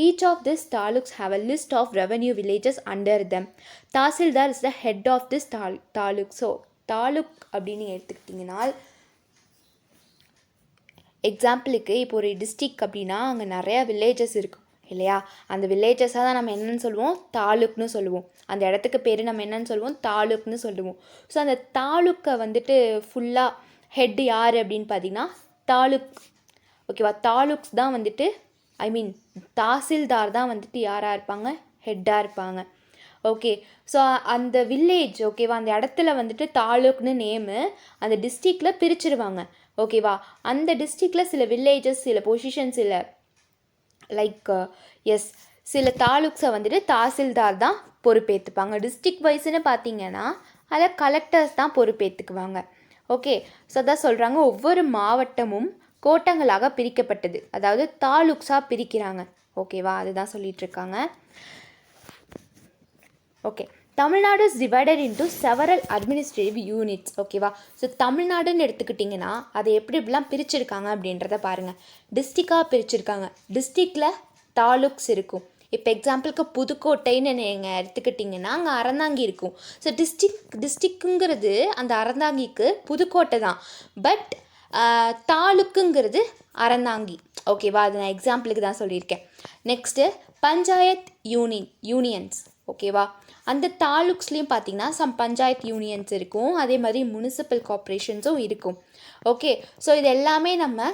Each of this taluks have a list of revenue villages under them. Tahsildar is the head of this taluk. So taluk அப்படின்னு எடுத்துக்கிட்டிங்கன்னா எக்ஸாம்பிளுக்கு இப்போ ஒரு டிஸ்ட்ரிக் அப்படின்னா அங்கே நிறையா வில்லேஜஸ் இருக்கும் இல்லையா? அந்த வில்லேஜஸாக தான் நம்ம என்னென்னு சொல்லுவோம்? தாலுக்னு சொல்லுவோம். அந்த இடத்துக்கு பேர் நம்ம என்னென்னு சொல்லுவோம்? தாலுக்னு சொல்லுவோம். ஸோ அந்த தாலுக்கை வந்துட்டு ஃபுல்லாக ஹெட் யார் அப்படின்னு பார்த்தீங்கன்னா தாலுக். ஓகேவா? தாலுக்ஸ் தான் வந்துட்டு தாசில்தார் தான் வந்துட்டு யாராக இருப்பாங்க? ஹெட்டாக இருப்பாங்க. ஓகே, ஸோ அந்த வில்லேஜ், ஓகேவா, அந்த இடத்துல வந்துட்டு தாலுக்னு நேமு அந்த டிஸ்ட்ரிக்டில் பிரிச்சுருவாங்க. ஓகேவா? அந்த டிஸ்ட்ரிக்டில் சில வில்லேஜஸ், சில பொசிஷன்ஸ், இல்லை சில தாலுக்ஸை வந்துட்டு தாசில்தார் தான் பொறுப்பேற்றுப்பாங்க. டிஸ்ட்ரிக்ட் வைஸ்ன்னு பார்த்தீங்கன்னா அதில் கலெக்டர்ஸ் தான் பொறுப்பேற்றுக்குவாங்க. ஓகே, ஸோ அதான் சொல்கிறாங்க ஒவ்வொரு மாவட்டமும் கோட்டங்களாக பிரிக்கப்பட்டது, அதாவது தாலுக்ஸாக பிரிக்கிறாங்க. ஓகேவா? அதுதான் சொல்லிகிட்ருக்காங்க. Okay, Tamil Nadu is divided into several administrative units. ஓகேவா? ஸோ தமிழ்நாடுன்னு எடுத்துக்கிட்டிங்கன்னா அதை எப்படிலாம் பிரிச்சுருக்காங்க அப்படின்றத பாருங்கள். டிஸ்ட்ரிக்டாக பிரிச்சுருக்காங்க. டிஸ்ட்ரிக்டில் தாலுக்ஸ் இருக்கும். இப்போ எக்ஸாம்பிளுக்கு புதுக்கோட்டைன்னு நீங்கள் எடுத்துக்கிட்டிங்கன்னா அங்கே அறந்தாங்கி இருக்கும். ஸோ டிஸ்ட்ரிக்குங்கிறது அந்த அறந்தாங்கிக்கு புதுக்கோட்டை தான், பட் தாலுக்குங்கிறது அறந்தாங்கி. ஓகேவா? அது நான் எக்ஸாம்பிளுக்கு தான் சொல்லியிருக்கேன். Next panchayat unions. ஓகேவா? அந்த தாலுக்ஸ்லேயும் பார்த்தீங்கன்னா சம் பஞ்சாயத்து யூனியன்ஸ் இருக்கும், அதே மாதிரி முனிசிபல் கார்ப்பரேஷன்ஸும் இருக்கும். ஓகே, ஸோ இது எல்லாமே நம்ம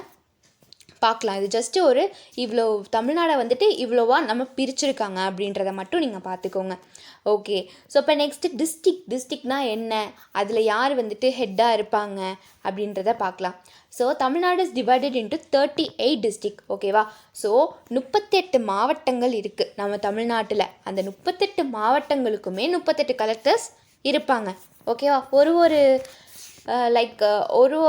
பார்க்கலாம். இது ஜஸ்ட்டு ஒரு இவ்வளோ தமிழ்நாடை வந்துட்டு இவ்வளோவா நம்ம பிரிச்சுருக்காங்க அப்படின்றத மட்டும் நீங்கள் பார்த்துக்கோங்க. ஓகே, ஸோ இப்போ நெக்ஸ்ட்டு டிஸ்ட்ரிக்ட்னால் என்ன, அதில் யார் வந்துட்டு ஹெட்டாக இருப்பாங்க அப்படின்றத பார்க்கலாம். So Tamil Nadu is divided into 38 district. ஓகேவா? ஸோ 38 மாவட்டங்கள் இருக்குது நம்ம தமிழ்நாட்டில். அந்த 38 மாவட்டங்களுக்குமே 38 கலெக்டர்ஸ் இருப்பாங்க. ஓகேவா? ஒரு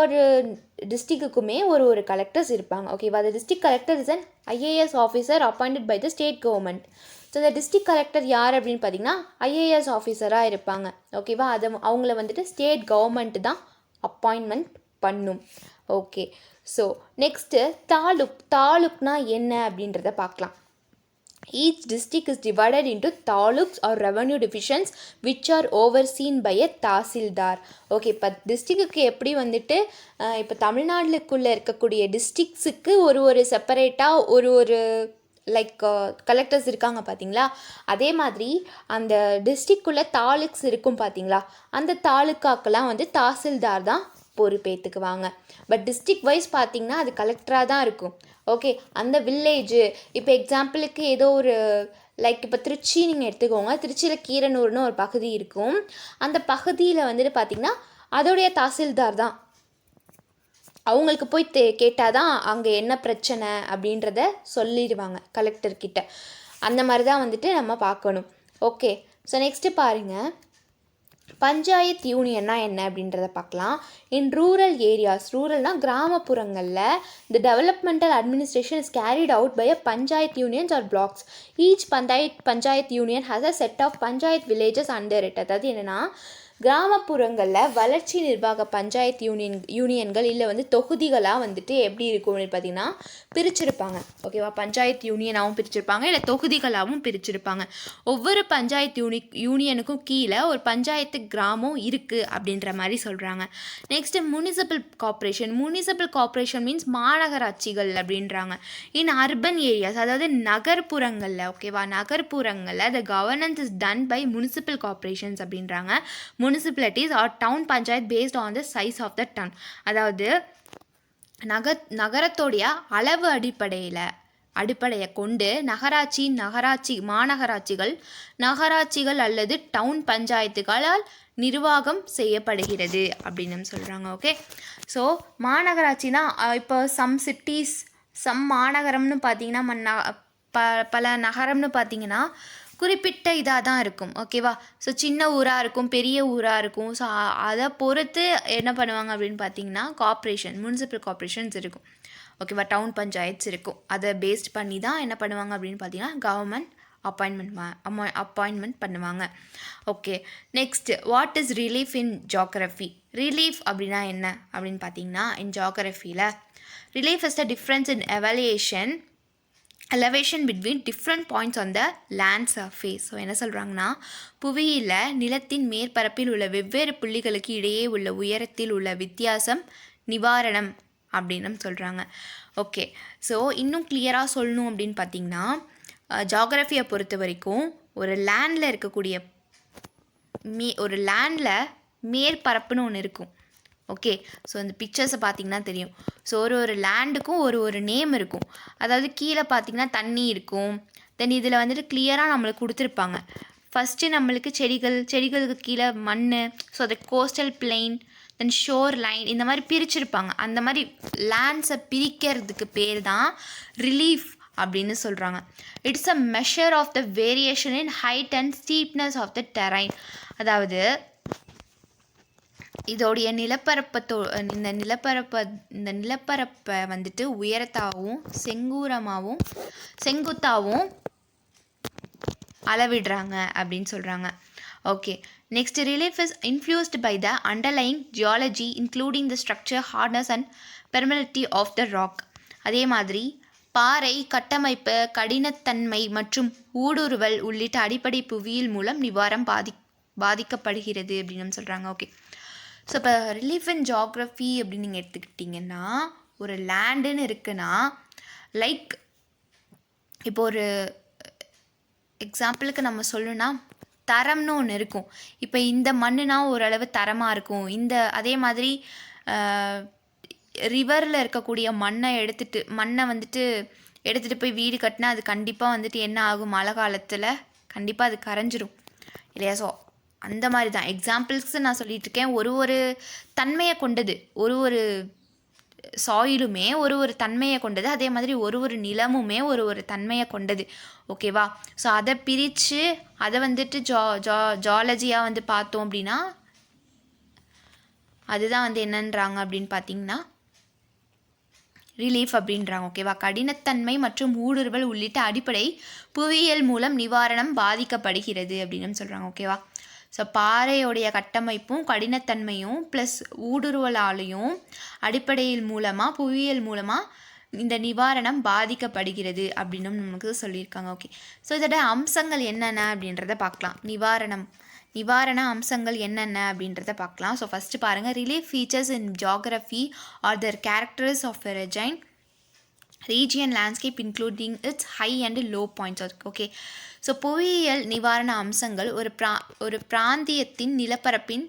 டிஸ்ட்ரிக்குக்குமே ஒரு கலெக்டர்ஸ் இருப்பாங்க. ஓகேவா? அந்த district collector is an IAS officer appointed by the state government. So இந்த டிஸ்ட்ரிக்ட் கலெக்டர் யார் அப்படின்னு பார்த்தீங்கன்னா IAS ஆஃபீஸராக இருப்பாங்க. ஓகேவா? அவங்கள வந்துட்டு ஸ்டேட் கவர்மெண்ட் தான் அப்பாயின்மெண்ட் பண்ணும். ஓகே, ஸோ நெக்ஸ்ட்டு தாலுக்னா என்ன அப்படின்றத பார்க்கலாம். Each district is divided into taluks or revenue divisions which are overseen by a tahsildar. Okay, இப்போ டிஸ்ட்ரிக்ட்டுக்கு எப்படி வந்துட்டு இப்போ தமிழ்நாடுக்குள்ளே இருக்கக்கூடிய டிஸ்ட்ரிக்ஸுக்கு ஒரு செப்பரேட்டாக ஒரு கலெக்டர்ஸ் இருக்காங்க பார்த்தீங்களா? அதே மாதிரி அந்த டிஸ்ட்ரிக்குள்ளே தாலுக்ஸ் இருக்கும் பார்த்தீங்களா? அந்த தாலுக்காக்கெல்லாம் வந்து தாசில்தார் தான் பொறுப்பேற்றுக்குவாங்க. பட் டிஸ்ட்ரிக்ட் வைஸ் பார்த்திங்கன்னா அது கலெக்டராக தான் இருக்கும். ஓகே, அந்த வில்லேஜு இப்போ எக்ஸாம்பிளுக்கு ஏதோ ஒரு இப்போ திருச்சி நீங்கள் எடுத்துக்கோங்க. திருச்சியில் கீரனூர்னு ஒரு பகுதி இருக்கும். அந்த பகுதியில் வந்துட்டு பார்த்திங்கன்னா அதோடைய தாசில்தார் தான், அவங்களுக்கு போய் கேட்டால் தான் அங்கே என்ன பிரச்சனை அப்படின்றத சொல்லிடுவாங்க கலெக்டர்கிட்ட. அந்த மாதிரி தான் வந்துட்டு நம்ம பார்க்கணும். ஓகே, ஸோ நெக்ஸ்ட்டு பாருங்கள், பஞ்சாயத்து யூனியன்னா என்ன அப்படின்றத பார்க்கலாம். இன் ரூரல் ஏரியாஸ், ரூரல்னால் கிராமப்புறங்களில் the developmental administration is carried out by a panchayat unions or blocks. Each panchayat union has a set of panchayat villages under it. அதாவது என்னென்னா கிராமப்புறங்களில் வளர்ச்சி நிர்வாக பஞ்சாயத்து யூனியன்கள் இல்லை வந்து தொகுதிகளாக வந்துட்டு எப்படி இருக்கும் அப்படின்னு பார்த்தீங்கன்னா பிரிச்சிருப்பாங்க. ஓகேவா, பஞ்சாயத்து யூனியனாகவும் பிரிச்சிருப்பாங்க, இல்லை தொகுதிகளாகவும் பிரிச்சிருப்பாங்க. ஒவ்வொரு பஞ்சாயத்து யூனியனுக்கும் கீழே ஒரு பஞ்சாயத்து கிராமம் இருக்குது அப்படின்ற மாதிரி சொல்கிறாங்க. நெக்ஸ்ட்டு முனிசிபல் கார்ப்பரேஷன் மீன்ஸ் மாநகராட்சிகள் அப்படின்றாங்க. இன் அர்பன் ஏரியாஸ், அதாவது நகர்ப்புறங்களில், ஓகேவா, நகர்ப்புறங்களில் the governance is done by municipal corporations அப்படின்றாங்க. Municipalities are town panchayat based on the size of the town. அதாவது நகரத்தோடைய அளவு அடிப்படையை கொண்டு நகராட்சிகள் அல்லது டவுன் பஞ்சாயத்துகளால் நிர்வாகம் செய்யப்படுகிறது அப்படின்னு சொல்கிறாங்க. ஓகே, ஸோ மாநகராட்சினா இப்போ சம் மாநகரம்னு பார்த்தீங்கன்னா பல நகரம்னு பார்த்தீங்கன்னா குறிப்பிட்ட இதாக தான் இருக்கும். ஓகேவா, ஸோ சின்ன ஊராக இருக்கும், பெரிய ஊராக இருக்கும். ஸோ அதை பொறுத்து என்ன பண்ணுவாங்க அப்படின்னு பார்த்தீங்கன்னா முனிசிபல் கார்ப்பரேஷன்ஸ் இருக்கும். ஓகேவா, டவுன் பஞ்சாயத்ஸ் இருக்கும். அதை பேஸ்ட் பண்ணி தான் என்ன பண்ணுவாங்க அப்படின்னு பார்த்தீங்கன்னா கவர்மெண்ட் அப்பாயின்மெண்ட் பண்ணுவாங்க. Okay, next, what is relief in geography? Relief அப்படின்னா என்ன அப்படின்னு பார்த்தீங்கன்னா, இன் ஜியோகிராஃபியில் relief is the difference in elevation between different points on the land surface. So என்ன சொல்கிறாங்கன்னா, புவியில் நிலத்தின் மேற்பரப்பில் உள்ள வெவ்வேறு புள்ளிகளுக்கு இடையே உள்ள உயரத்தில் உள்ள வித்தியாசம் நிவாரணம் அப்படின்னு சொல்கிறாங்க. ஓகே, ஸோ இன்னும் கிளியராக சொல்லணும் அப்படின்னு பார்த்தீங்கன்னா, ஜியோகிராஃபியை பொறுத்த வரைக்கும் ஒரு லேண்டில் மேற்பரப்புன்னு ஒன்று இருக்கும். ஓகே, ஸோ அந்த பிக்சர்ஸை பார்த்திங்கன்னா தெரியும். ஸோ ஒரு லேண்டுக்கும் ஒரு நேம் இருக்கும். அதாவது கீழே பார்த்திங்கன்னா தண்ணி இருக்கும். தென் இதில் வந்துட்டு கிளியராக நம்மளுக்கு கொடுத்துருப்பாங்க. ஃபஸ்ட்டு நம்மளுக்கு செடிகளுக்கு கீழே மண், ஸோ அது கோஸ்டல் பிளெயின், தென் ஷோர் லைன், இந்த மாதிரி பிரிச்சிருப்பாங்க. அந்த மாதிரி லேண்ட்ஸை பிரிக்கிறதுக்கு பேர் தான் ரிலீஃப் அப்படின்னு சொல்கிறாங்க. It's a measure of the variation in height and steepness of the terrain. அதாவது இதோடைய இந்த நிலப்பரப்பை வந்துட்டு உயரத்தாகவும் செங்குத்தாகவும் அளவிடுறாங்க அப்படின்னு சொல்கிறாங்க. Okay, next, relief is influenced by the underlying geology including the structure, hardness and permeability of the rock. அதே மாதிரி பாறை கட்டமைப்பு, கடினத்தன்மை மற்றும் ஊடுருவல் உள்ளிட்ட அடிப்படை புவியியல் மூலம் நிவாரம் பாதிக்கப்படுகிறது அப்படின்னு சொல்கிறாங்க. ஓகே, ஸோ இப்போ ரிலீஃப் இன் ஜியோகிராஃபி அப்படின்னு நீங்கள் எடுத்துக்கிட்டிங்கன்னா, ஒரு லேண்டுன்னு இருக்குன்னா, லைக் இப்போ ஒரு எக்ஸாம்பிளுக்கு நம்ம சொல்லணும்னா தரம்னு ஒன்று இருக்கும். இப்போ இந்த மண்ணுனா ஓரளவு தரமாக இருக்கும். அதே மாதிரி ரிவரில் இருக்கக்கூடிய மண்ணை வந்துட்டு எடுத்துகிட்டு போய் வீடு கட்டினா அது கண்டிப்பாக வந்துட்டு என்ன ஆகும், மழை காலத்தில் கண்டிப்பாக அது கரைஞ்சிரும் இல்லையா? ஸோ அந்த மாதிரி தான் எக்ஸாம்பிள்ஸ் நான் சொல்லிகிட்ருக்கேன். ஒரு தன்மையை கொண்டது, ஒரு சாயிலுமே ஒரு தன்மையை கொண்டது. அதே மாதிரி ஒரு நிலமுமே ஒரு தன்மையை கொண்டது. ஓகேவா, ஸோ அதை பிரித்து அதை வந்துட்டு ஜியாலஜியாக வந்து பார்த்தோம் அப்படின்னா அதுதான் வந்து என்னன்றாங்க அப்படின்னு பார்த்தீங்கன்னா ரிலீஃப் அப்படின்றாங்க. ஓகேவா, கடினத்தன்மை மற்றும் ஊடுருவல் உள்ளிட்ட அடிப்படை புவியியல் மூலம் நிவாரணம் பாதிக்கப்படுகிறது அப்படின்னு சொல்கிறாங்க. ஓகேவா, ஸோ பாறையோடைய கட்டமைப்பும் கடினத்தன்மையும் ப்ளஸ் ஊடுருவலாலையும் அடிப்படையில் மூலமாக புவியியல் மூலமாக இந்த நிவாரணம் பாதிக்கப்படுகிறது அப்படின்னு நமக்கு சொல்லியிருக்காங்க. ஓகே, ஸோ இதோட அம்சங்கள் என்னென்ன அப்படின்றத பார்க்கலாம். நிவாரண அம்சங்கள் என்னென்ன அப்படின்றத பார்க்கலாம். ஸோ ஃபஸ்ட்டு பாருங்கள், relief features in geography are their characters of a region landscape including its high and low points. Okay, so புவியியல் நிவாரண அம்சங்கள் ஒரு பிராந்தியத்தின் நிலப்பரப்பின்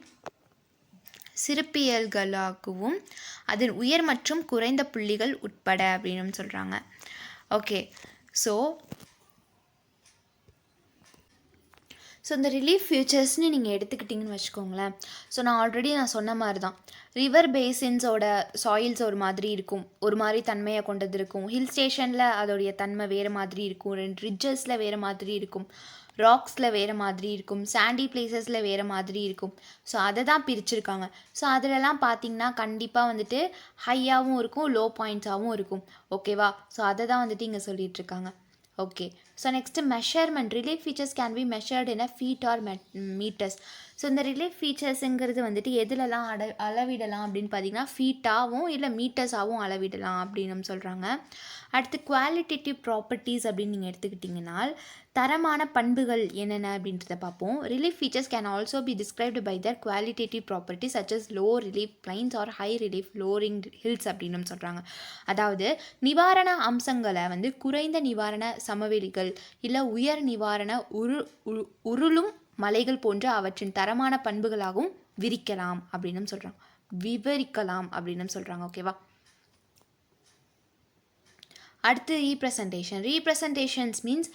சிறப்பியல்களாகவும் அதன் உயர் மற்றும் குறைந்த புள்ளிகள் உட்பட அப்படின்னு சொல்கிறாங்க. ஓகே, ஸோ இந்த ரிலீஃப் ஃபியூச்சர்ஸ்னு நீங்கள் எடுத்துக்கிட்டிங்கன்னு வச்சுக்கோங்களேன். ஸோ நான் ஆல்ரெடி சொன்ன மாதிரி தான், ரிவர் பேசின்ஸோட சாயில்ஸ் ஒரு மாதிரி இருக்கும், ஒரு மாதிரி தன்மையை கொண்டது இருக்கும். ஹில் ஸ்டேஷனில் அதோடைய தன்மை வேறு மாதிரி இருக்கும், ரிட்ஜஸில் வேறு மாதிரி இருக்கும், ராக்ஸில் வேறு மாதிரி இருக்கும், சாண்டி பிளேசஸில் வேறு மாதிரி இருக்கும். ஸோ அதை தான் பிரிச்சுருக்காங்க. ஸோ அதிலலாம் பார்த்திங்கன்னா கண்டிப்பாக வந்துட்டு ஹையாகவும் இருக்கும், லோ பாயிண்ட்ஸாகவும் இருக்கும். ஓகேவா, ஸோ அதை தான் வந்துட்டு இங்கே சொல்லிகிட்ருக்காங்க. Okay, so next measurement. Relief features can be measured in a feet or metres. So இந்த ரிலீஃப் ஃபீச்சர்ஸுங்கிறது வந்துட்டு எதுலலாம் அளவிடலாம் அப்படின்னு பார்த்தீங்கன்னா ஃபீட்டாகவும் இல்லை மீட்டர்ஸாகவும் அளவிடலாம் அப்படின்னு சொல்கிறாங்க. அடுத்து குவாலிட்டேட்டிவ் ப்ராப்பர்ட்டிஸ் அப்படின்னு நீங்கள் எடுத்துக்கிட்டிங்கன்னா தரமான பண்புகள் என்னென்ன அப்படின்றத பார்ப்போம். Relief features can also be described by their qualitative properties such as low relief plains or high relief rolling hills அப்படின்னு சொல்கிறாங்க. அதாவது நிவாரண அம்சங்களை வந்து குறைந்த நிவாரண சமவெளிகள் இல்லை உயர் நிவாரண உருளும் மலைகள் போன்ற அவற்றின் தரமான பண்புகளாகவும் விரிக்கலாம் அப்படின்னு சொல்கிறாங்க, விவரிக்கலாம் அப்படின்னு சொல்கிறாங்க. ஓகேவா. அடுத்து ரீப்ரசன்டேஷன்ஸ் மீன்ஸ்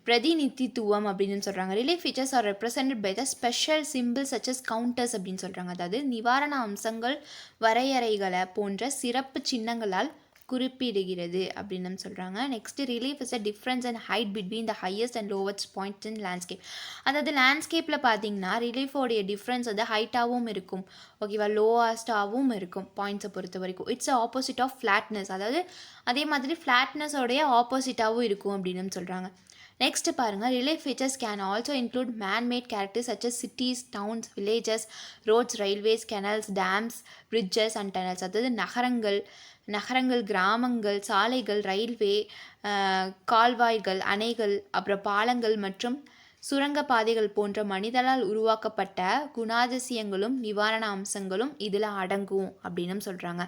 பிரதிநிதித்துவம் அப்படின்னு சொல்கிறாங்க. Relief features are represented by the special simple such as contours அப்படின்னு சொல்கிறாங்க. அதாவது நிவாரண அம்சங்கள் வரையறைகளை போன்ற சிறப்பு சின்னங்களால் குறிப்பிடுகிறது அப்படின்னு சொல்கிறாங்க. Next relief is a difference and height between the highest and lowest point in landscape. அதாவது லேண்ட்ஸ்கேப்பில் பார்த்தீங்கன்னா ரிலீஃபோடைய டிஃப்ரென்ஸ் வந்து ஹைட்டாகவும் இருக்கும், ஓகேவா, லோவஸ்ட்டாகவும் இருக்கும் பாயிண்ட்ஸை பொறுத்த வரைக்கும். It's opposite of flatness. அதாவது அதே மாதிரி ஃப்ளாட்னஸோடைய ஆப்போசிட்டாகவும் இருக்கும் அப்படின்னு சொல்கிறாங்க. நெக்ஸ்ட் பாருங்கள், relief features can also include manmade characters such as cities, towns, villages, roads, railways, canals, dams, bridges and tunnels. அதாவது நகரங்கள், கிராமங்கள், சாலைகள், ரயில்வே, கால்வாய்கள், அணைகள், அப்புறம் பாலங்கள் மற்றும் சுரங்கப்பாதைகள் போன்ற மனிதனால் உருவாக்கப்பட்ட குணாதிசயங்களும் நிவாரண அம்சங்களும் இதில் அடங்கும் அப்படின்னு சொல்கிறாங்க.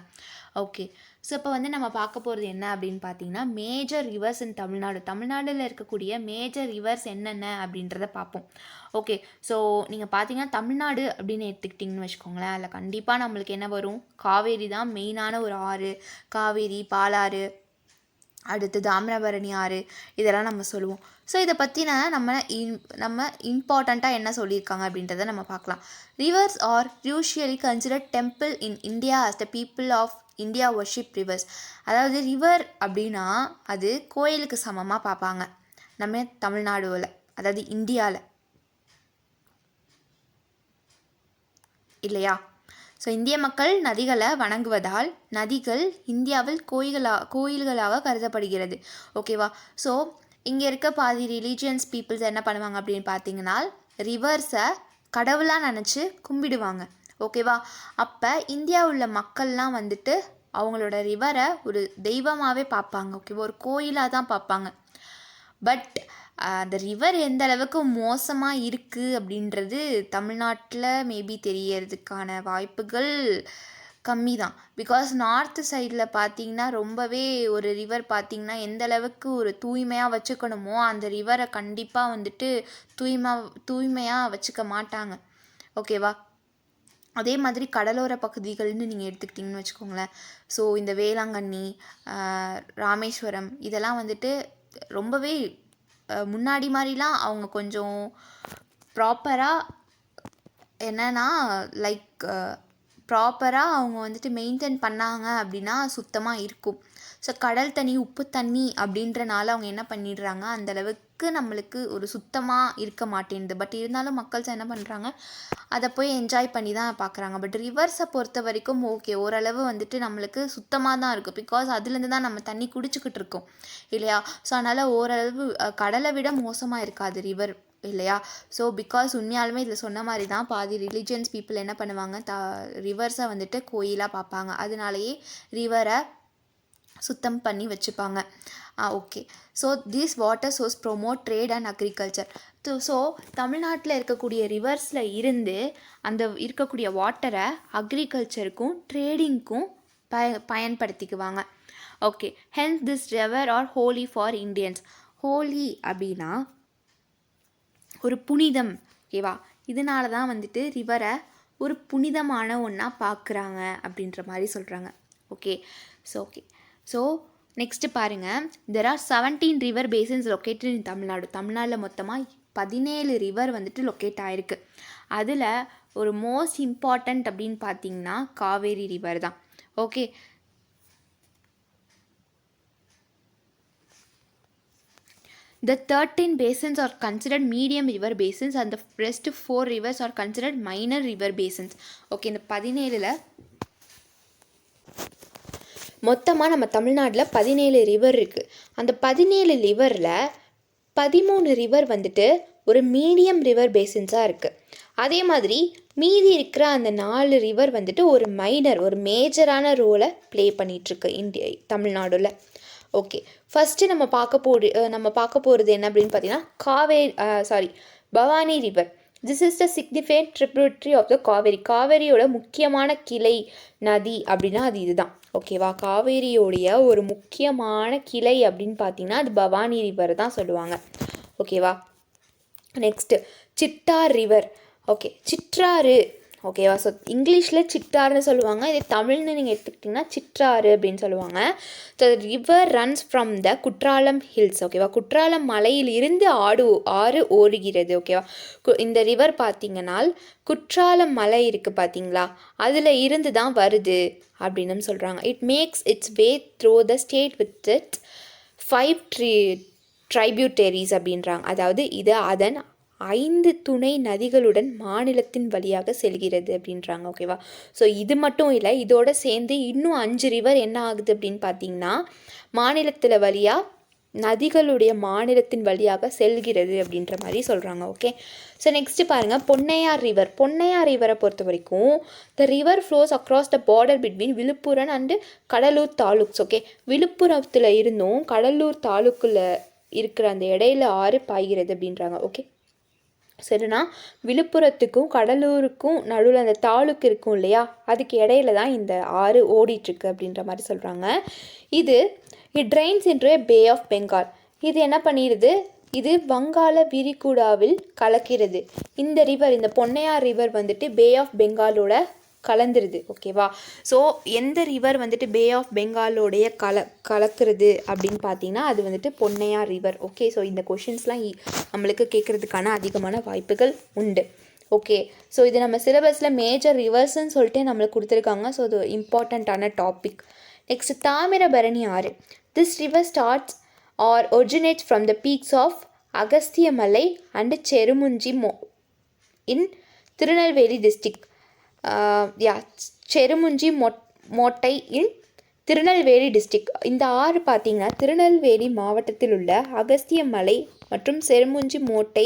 ஓகே, ஸோ இப்போ வந்து நம்ம பார்க்க போகிறது என்ன அப்படின்னு பார்த்தீங்கன்னா மேஜர் ரிவர்ஸ் இன் தமிழ்நாட்டில் இருக்கக்கூடிய மேஜர் ரிவர்ஸ் என்னென்ன அப்படின்றத பார்ப்போம். ஓகே, ஸோ நீங்கள் பார்த்தீங்கன்னா தமிழ்நாடு அப்படின்னு எடுத்துக்கிட்டிங்கன்னு வச்சுக்கோங்களேன், அதில் கண்டிப்பாக நம்மளுக்கு என்ன வரும், காவேரி தான் மெயினான ஒரு ஆறு. காவேரி, பாலாறு, அடுத்து தாமிரபரணி ஆறு, இதெல்லாம் நம்ம சொல்லுவோம். ஸோ இதை பற்றின நம்ம இம்பார்ட்டண்ட்டாக என்ன சொல்லியிருக்காங்க அப்படின்றத நம்ம பார்க்கலாம். Rivers are usually considered temple in India as the people of India worship rivers. அதாவது ரிவர் அப்படின்னா அது கோயிலுக்கு சமமாக பார்ப்பாங்க நம்ம தமிழ்நாடுவில், அதாவது இந்தியாவில் இல்லையா. ஸோ இந்திய மக்கள் நதிகளை வணங்குவதால் நதிகள் இந்தியாவில் கோயில்களாக கருதப்படுகிறது. ஓகேவா. ஸோ இங்கே இருக்க பாதி ரிலீஜியன்ஸ் பீப்புள்ஸ் என்ன பண்ணுவாங்க அப்படின்னு பார்த்தீங்கன்னா ரிவர்ஸை கடவுளாக நினச்சி கும்பிடுவாங்க. ஓகேவா. அப்போ இந்தியாவில் உள்ள மக்கள்லாம் வந்துட்டு அவங்களோட ரிவரை ஒரு தெய்வமாகவே பார்ப்பாங்க. ஓகேவா, ஒரு கோயிலாக தான் பார்ப்பாங்க. பட் அந்த ரிவர் எந்த அளவுக்கு மோசமாக இருக்குது அப்படின்றது தமிழ்நாட்டில் மேபி தெரியறதுக்கான வாய்ப்புகள் கம்மி தான். பிகாஸ் நார்த்து சைடில் பார்த்திங்கன்னா ரொம்பவே ஒரு ரிவர் பார்த்திங்கன்னா எந்த அளவுக்கு ஒரு தூய்மையாக வச்சுக்கணுமோ அந்த ரிவரை கண்டிப்பாக வந்துட்டு தூய்மையாக வச்சுக்க மாட்டாங்க. ஓகேவா. அதே மாதிரி கடலோர பகுதிகள்னு நீங்கள் எடுத்துக்கிட்டிங்கன்னு வச்சுக்கோங்களேன். ஸோ இந்த வேளாங்கண்ணி, ராமேஸ்வரம் இதெல்லாம் வந்துட்டு ரொம்பவே முன்னாடி மாதிரிலாம் அவங்க கொஞ்சம் ப்ராப்பராக என்னென்னா ப்ராப்பராக அவங்க வந்துட்டு மெயின்டைன் பண்ணாங்க அப்படின்னா சுத்தமாக இருக்கும். ஸோ கடல் தண்ணி, உப்பு தண்ணி அப்படின்றனால அவங்க என்ன பண்ணிடுறாங்க, அந்தளவுக்கு நம்மளுக்கு ஒரு சுத்தமாக இருக்க மாட்டேங்குது. பட் இருந்தாலும் மக்கள்ஸ் என்ன பண்ணுறாங்க, அதை போய் என்ஜாய் பண்ணி தான் பார்க்குறாங்க. பட் ரிவர்ஸை பொறுத்த வரைக்கும் ஓகே, ஓரளவு வந்துட்டு நம்மளுக்கு சுத்தமாக தான் இருக்குது. பிகாஸ் அதுலேருந்து தான் நம்ம தண்ணி குடிச்சிக்கிட்டு இருக்கோம் இல்லையா. ஸோ அதனால் ஓரளவு கடலை விட மோசமாக இருக்காது ரிவர் இல்லையா. ஸோ பிகாஸ் உண்மையாலுமே இதில் சொன்ன மாதிரி தான் பாதி ரிலீஜியன்ஸ் பீப்புள் என்ன பண்ணுவாங்க, ரிவர்ஸை வந்துட்டு கோயிலாக பார்ப்பாங்க. அதனாலேயே ரிவரை சுத்தம் பண்ணி வச்சுப்பாங்க. Okay, so these water source promote trade and agriculture. So தமிழ்நாட்டில் இருக்கக்கூடிய ரிவர்ஸில் இருந்து அந்த இருக்கக்கூடிய வாட்டரை அக்ரிகல்ச்சருக்கும் ட்ரேடிங்க்கும் பயன்படுத்திக்குவாங்க. Okay, hence this river are holy for Indians. Holy அப்படின்னா ஒரு புனிதம். ஓகேவா. இதனால தான் வந்துட்டு ரிவரை ஒரு புனிதமான ஒன்றா பார்க்குறாங்க அப்படின்ற மாதிரி சொல்கிறாங்க. ஓகே, ஸோ நெக்ஸ்ட்டு பாருங்கள், there R 17 river பேசின்ஸ் located in Tamil Nadu. தமிழ்நாட்டில் மொத்தமாக 17 ரிவர் வந்துட்டு லொக்கேட் ஆகிருக்கு. அதில் ஒரு மோஸ்ட் இம்பார்ட்டண்ட் அப்படின்னு பார்த்தீங்கன்னா காவேரி ரிவர் தான். Okay, the 13 basins are considered medium river basins and the rest 4 rivers are considered minor river basins. Okay, இந்த 17ல் மொத்தமாக நம்ம தமிழ்நாட்டில் 17 ரிவர் இருக்குது. அந்த 17 ரிவரில் 13 ரிவர் வந்துட்டு ஒரு மீடியம் ரிவர் பேசின்ஸாக இருக்குது. அதே மாதிரி மீதி இருக்கிற அந்த 4 ரிவர் வந்துட்டு ஒரு மைனர், ஒரு மேஜரான ரோலை ப்ளே பண்ணிகிட்ருக்கு தமிழ்நாடுல. ஓகே, ஃபஸ்ட்டு நம்ம பார்க்க போகிறது என்ன அப்படின்னு பார்த்தீங்கன்னா Bhavani river. This is the significant tributary of the Kaveri. காவேரியோட முக்கியமான கிளை நதி அப்படின்னா அது இதுதான். ஓகேவா, காவேரியோடைய ஒரு முக்கியமான கிளை அப்படின்னு பார்த்தீங்கன்னா அது பவானி ரிவர் தான் சொல்லுவாங்க. ஓகேவா, நெக்ஸ்ட்டு சிட்டார் ரிவர். ஓகே, சிற்றாறு. ஓகேவா, ஸோ இங்கிலீஷில் சிட்டார்னு சொல்லுவாங்க, இது தமிழ்னு நீங்கள் எடுத்துக்கிட்டிங்கன்னா சிற்றாறு அப்படின்னு சொல்லுவாங்க. So river runs from the Courtallam hills. ஓகேவா, குற்றாலம் மலையில் இருந்து ஆறு ஓடுகிறது. ஓகேவா, இந்த ரிவர் பார்த்தீங்கன்னா குற்றாலம் மலை இருக்குது பார்த்தீங்களா, அதில் இருந்து தான் வருது அப்படின்னு சொல்கிறாங்க. It makes it's way through the state with it 5 ட்ரைபியூட்டரிஸ் அப்படின்றாங்க. அதாவது இது அதன் 5 துணை நதிகளுடன் மாநிலத்தின் வழியாக செல்கிறது அப்படின்றாங்க. ஓகேவா, ஸோ இது மட்டும் இல்லை, இதோட சேர்ந்து இன்னும் 5 ரிவர் என்ன ஆகுது அப்படின்னு பார்த்தீங்கன்னா மாநிலத்தில் வழியாக நதிகளுடைய மாநிலத்தின் வழியாக செல்கிறது அப்படின்ற மாதிரி சொல்கிறாங்க. ஓகே, ஸோ நெக்ஸ்ட்டு பாருங்கள் பொன்னையார் ரிவர். பொன்னையார் ரிவரை பொறுத்த வரைக்கும் the river flows across the border between Viluppuram and Cuddalore taluks. Okay, விழுப்புரத்தில் இருந்தும் கடலூர் தாலுக்கில் இருக்கிற அந்த இடையில ஆறு பாய்கிறது அப்படின்றாங்க. ஓகே, சரிண்ணா, விழுப்புரத்துக்கும் கடலூருக்கும் நடுவில் அந்த தாலுக்கு இருக்கும் இல்லையா, அதுக்கு இடையில தான் இந்த ஆறு ஓடிட்டுருக்கு அப்படின்ற மாதிரி சொல்கிறாங்க. It drains into a bay of Bengal. இது என்ன பண்ணிடுது, இது வங்காள விரிகுடாவில் கலக்கிறது. இந்த ரிவர், இந்த பொன்னையார் ரிவர் வந்துட்டு பே ஆஃப் பெங்காலோட கலந்துருது. ஓகேவா, ஸோ எந்த ரிவர் வந்துட்டு பே ஆஃப் பெங்காலோடைய கலக்கிறது அப்படின்னு பார்த்தீங்கன்னா அது வந்துட்டு பொன்னையார் ரிவர். ஓகே, ஸோ இந்த கொஷின்ஸ்லாம் நம்மளுக்கு கேட்குறதுக்கான அதிகமான வாய்ப்புகள் உண்டு. ஓகே, ஸோ இது நம்ம சிலபஸில் மேஜர் ரிவர்ஸ்ன்னு சொல்லிட்டு நம்மளுக்கு கொடுத்துருக்காங்க. ஸோ இது இம்பார்ட்டண்ட்டான டாபிக். நெக்ஸ்ட் தாமிரபரணி ஆறு. This river starts or originates from the peaks of Agasthiyamalai and Cherumunji in Tirunelveli district. Cherumunji Mottai in Tirunelveli district. இந்த ஆறு பார்த்திங்கன்னா திருநெல்வேலி மாவட்டத்தில் உள்ள அகஸ்தியமலை மற்றும் செருமுஞ்சி மோட்டை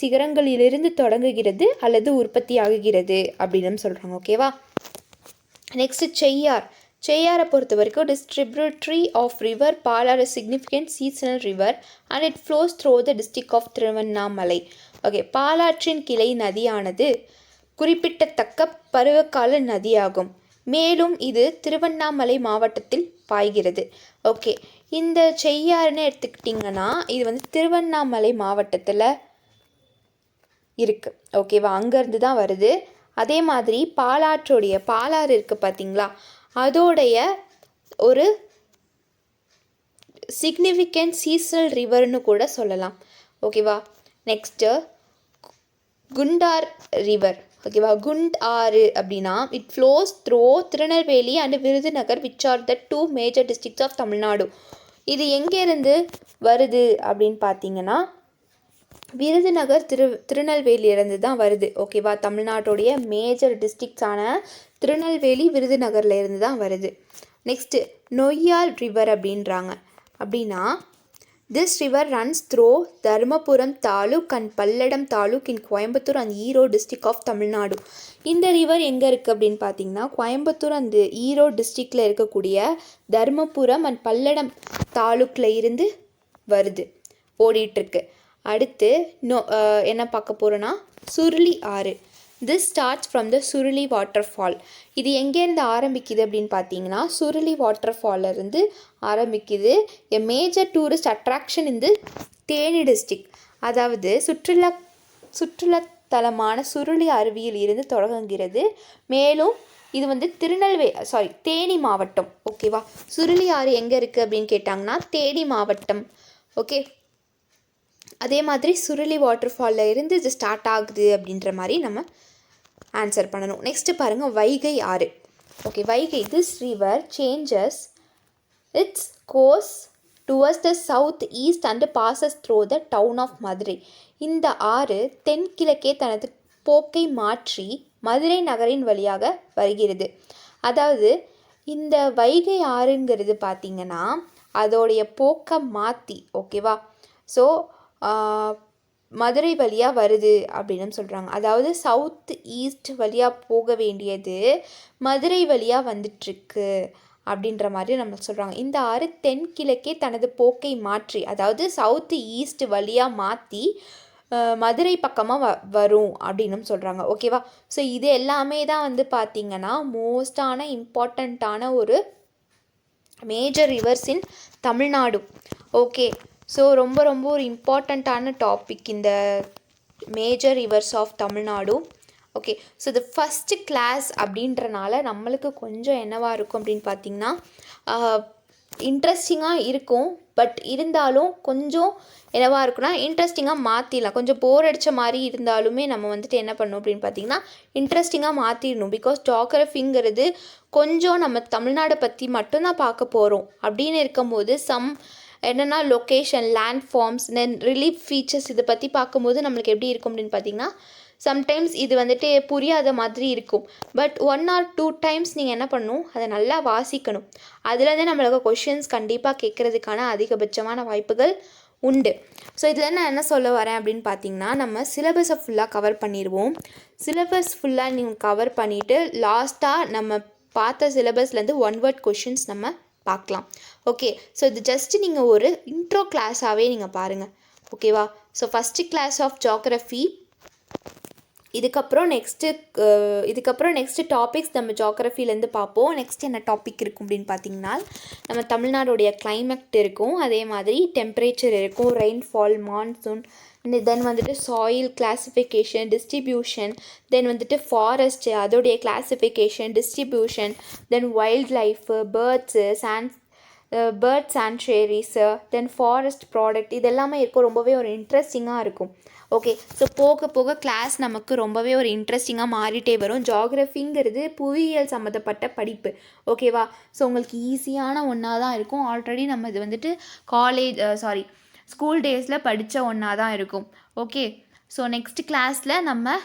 சிகரங்களிலிருந்து தொடங்குகிறது அல்லது உற்பத்தி ஆகுகிறது அப்படின்னு சொல்கிறாங்க. ஓகேவா, நெக்ஸ்ட் செய்யாரை பொறுத்த வரைக்கும் distributary of river Palar a significant seasonal river and it flows through the district of Tiruvannamalai. Okay, பாலாற்றின் கிளை நதியானது குறிப்பிடத்தக்க பருவகால நதியாகும். மேலும் இது திருவண்ணாமலை மாவட்டத்தில் பாய்கிறது. ஓகே, இந்த செய்யாறுன்னு எடுத்துக்கிட்டிங்கன்னா இது வந்து திருவண்ணாமலை மாவட்டத்தில் இருக்குது. ஓகேவா, அங்கேருந்து தான் வருது. அதே மாதிரி பாலாறு இருக்குது பார்த்தீங்களா, அதோடைய ஒரு சிக்னிஃபிகண்ட் சீசனல் ரிவர்னு கூட சொல்லலாம். ஓகேவா, நெக்ஸ்ட்டு குண்டார் ரிவர். ஓகேவா, குண்ட் ஆறு அப்படின்னா it flows through Tirunelveli and Virudhunagar which are the 2 major districts of Tamil Nadu. இது எங்கேருந்து வருது அப்படின்னு பார்த்தீங்கன்னா விருதுநகர் திருநெல்வேலியிலேருந்து தான் வருது. ஓகேவா, தமிழ்நாட்டுடைய மேஜர் டிஸ்ட்ரிக்ட்ஸான திருநெல்வேலி விருதுநகரில் இருந்து தான் வருது. நெக்ஸ்ட்டு நொய்யால் ரிவர் அப்படின்னா this river runs through Dharmapuram taluk and Palladam taluk in Coimbatore and Erode district of Tamil Nadu. இந்த ரிவர் எங்கே இருக்குது அப்படின்னு பார்த்தீங்கன்னா கோயம்புத்தூர் அந்த ஈரோடு டிஸ்ட்ரிக்டில் இருக்கக்கூடிய தருமபுரம் அண்ட் பல்லடம் தாலுக்கில் இருந்து வருது, ஓடிட்டுருக்கு. அடுத்து என்ன பார்க்க போகிறோன்னா சுருளி ஆறு. This starts from the Suruli water fall. இது எங்கேருந்து ஆரம்பிக்குது அப்படின்னு பார்த்தீங்கன்னா சுருளி வாட்டர் ஃபால்லேருந்து ஆரம்பிக்குது. எ மேஜர் டூரிஸ்ட் அட்ராக்ஷன் இந்த தேனி டிஸ்ட்ரிக்ட். அதாவது சுற்றுலாத்தலமான சுருளி அருவியில் இருந்து தொடங்குகிறது. மேலும் இது வந்து தேனி மாவட்டம். ஓகேவா, சுருளி ஆறு எங்கே இருக்குது அப்படின்னு கேட்டாங்கன்னா தேனி மாவட்டம். ஓகே, அதே மாதிரி சுருளி வாட்டர் ஃபாலில் இருந்து இது ஸ்டார்ட் ஆகுது அப்படின்ற மாதிரி நம்ம ஆன்சர் பண்ணணும். நெக்ஸ்ட்டு பாருங்கள் வைகை ஆறு. Okay, Vaigai this river changes its course towards the south east and passes through the town of Madurai. இந்த ஆறு தென்கிழக்கே தனது போக்கை மாற்றி மதுரை நகரின் வழியாக வருகிறது. அதாவது இந்த வைகை ஆறுங்கிறது பார்த்திங்கன்னா அதோடைய போக்கை மாற்றி ஓகேவா ஸோ மதுரை வழியாக வருது அப்படின்னு சொல்கிறாங்க. அதாவது சவுத் ஈஸ்ட் வழியாக போக வேண்டியது மதுரை வழியாக வந்துட்டுருக்கு அப்படின்ற மாதிரி நம்ம சொல்கிறாங்க. இந்த ஆறு தென்கிழக்கே தனது போக்கை மாற்றி, அதாவது சவுத்து ஈஸ்ட் வழியாக மாற்றி மதுரை பக்கமாக வரும் அப்படின்னு சொல்கிறாங்க. ஓகேவா? ஸோ இது எல்லாமே தான் வந்து பார்த்திங்கன்னா மோஸ்டான இம்பார்ட்டண்ட்டான ஒரு major rivers in Tamil Nadu. Okay, so ரொம்ப ரொம்ப ஒரு இம்பார்ட்டண்ட்டான டாபிக் இந்த major rivers of Tamil Nadu. Okay, so இது ஃபஸ்ட்டு கிளாஸ் அப்படின்றனால நம்மளுக்கு கொஞ்சம் என்னவாக இருக்கும் அப்படின்னு பார்த்திங்கன்னா இன்ட்ரெஸ்டிங்காக இருக்கும். பட் இருந்தாலும் கொஞ்சம் என்னவாக இருக்குன்னா இன்ட்ரெஸ்டிங்காக மாற்றிடலாம். கொஞ்சம் போர் அடித்த மாதிரி இருந்தாலுமே நம்ம வந்துட்டு என்ன பண்ணணும் அப்படின்னு பார்த்திங்கன்னா இன்ட்ரெஸ்டிங்காக மாற்றிடணும். பிகாஸ் ஜியோகிரஃபிங்கிறது கொஞ்சம் நம்ம தமிழ்நாடை பற்றி மட்டும்தான் பார்க்க போகிறோம். அப்படின்னு இருக்கும்போது என்னென்னா லொக்கேஷன், லேண்ட் ஃபார்ம்ஸ், தென் ரிலீஃப் ஃபீச்சர்ஸ் இதை பற்றி பார்க்கும்போது நம்மளுக்கு எப்படி இருக்கும் அப்படின்னு பார்த்திங்கன்னா சம்டைம்ஸ் இது வந்துட்டு புரியாத மாதிரி இருக்கும். பட் 1 or 2 டைம்ஸ் நீங்கள் என்ன பண்ணணும், அதை நல்லா வாசிக்கணும். அதுலேருந்து நம்மளுக்கு கொஷின்ஸ் கண்டிப்பாக கேட்குறதுக்கான அதிகபட்சமான வாய்ப்புகள் உண்டு. ஸோ இதில் நான் என்ன சொல்ல வரேன் அப்படின்னு பார்த்தீங்கன்னா நம்ம சிலபஸை ஃபுல்லாக கவர் பண்ணிடுவோம். சிலபஸ் ஃபுல்லாக நீங்கள் கவர் பண்ணிவிட்டு லாஸ்ட்டாக நம்ம பார்த்த சிலபஸ்லேருந்து 1 word கொஷின்ஸ் நம்ம பார்க்கலாம். ஓகே, ஸோ இது ஜஸ்ட்டு நீங்கள் ஒரு இன்ட்ரோ கிளாஸாகவே நீங்கள் பாருங்கள். ஓகேவா? So first class of geography. இதுக்கப்புறம் நெக்ஸ்ட்டு டாபிக்ஸ் நம்ம ஜியோகிரஃபிலேருந்து பார்ப்போம். நெக்ஸ்ட் என்ன டாபிக் இருக்கும் அப்படின்னு பார்த்திங்கன்னா நம்ம தமிழ்நாடுடைய கிளைமேட் இருக்கும், அதே மாதிரி டெம்பரேச்சர் இருக்கும், ரெயின்ஃபால், மான்சூன், தென் வந்துட்டு சாயில் கிளாஸிஃபிகேஷன், டிஸ்ட்ரிபியூஷன், தென் வந்துட்டு ஃபாரஸ்ட்டு அதோடைய கிளாஸிஃபிகேஷன், டிஸ்ட்ரிபியூஷன், தென் வைல்ட் லைஃபு, பேர்ட் சான்ச்சுவரிஸு, தென் ஃபாரஸ்ட் ப்ராடக்ட், இது எல்லாமே இருக்கும். ரொம்பவே ஒரு இன்ட்ரெஸ்டிங்காக இருக்கும். ஓகே, ஸோ போக போக கிளாஸ் நமக்கு ரொம்பவே ஒரு இன்ட்ரெஸ்டிங்காக மாறிட்டே வரும். ஜியோகிரஃபிங்கிறது புவியியல் சம்மந்தப்பட்ட படிப்பு. ஓகேவா? ஸோ உங்களுக்கு ஈஸியான ஒன்றா தான் இருக்கும். ஆல்ரெடி நம்ம இது வந்துட்டு ஸ்கூல் டேஸில் படித்த ஒன்றா தான் இருக்கும். ஓகே, ஸோ நெக்ஸ்ட் கிளாஸில் நம்ம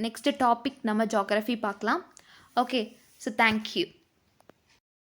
நெக்ஸ்ட் டாபிக் நம்ம ஜியோகிரஃபி பார்க்கலாம். Okay, so thank you.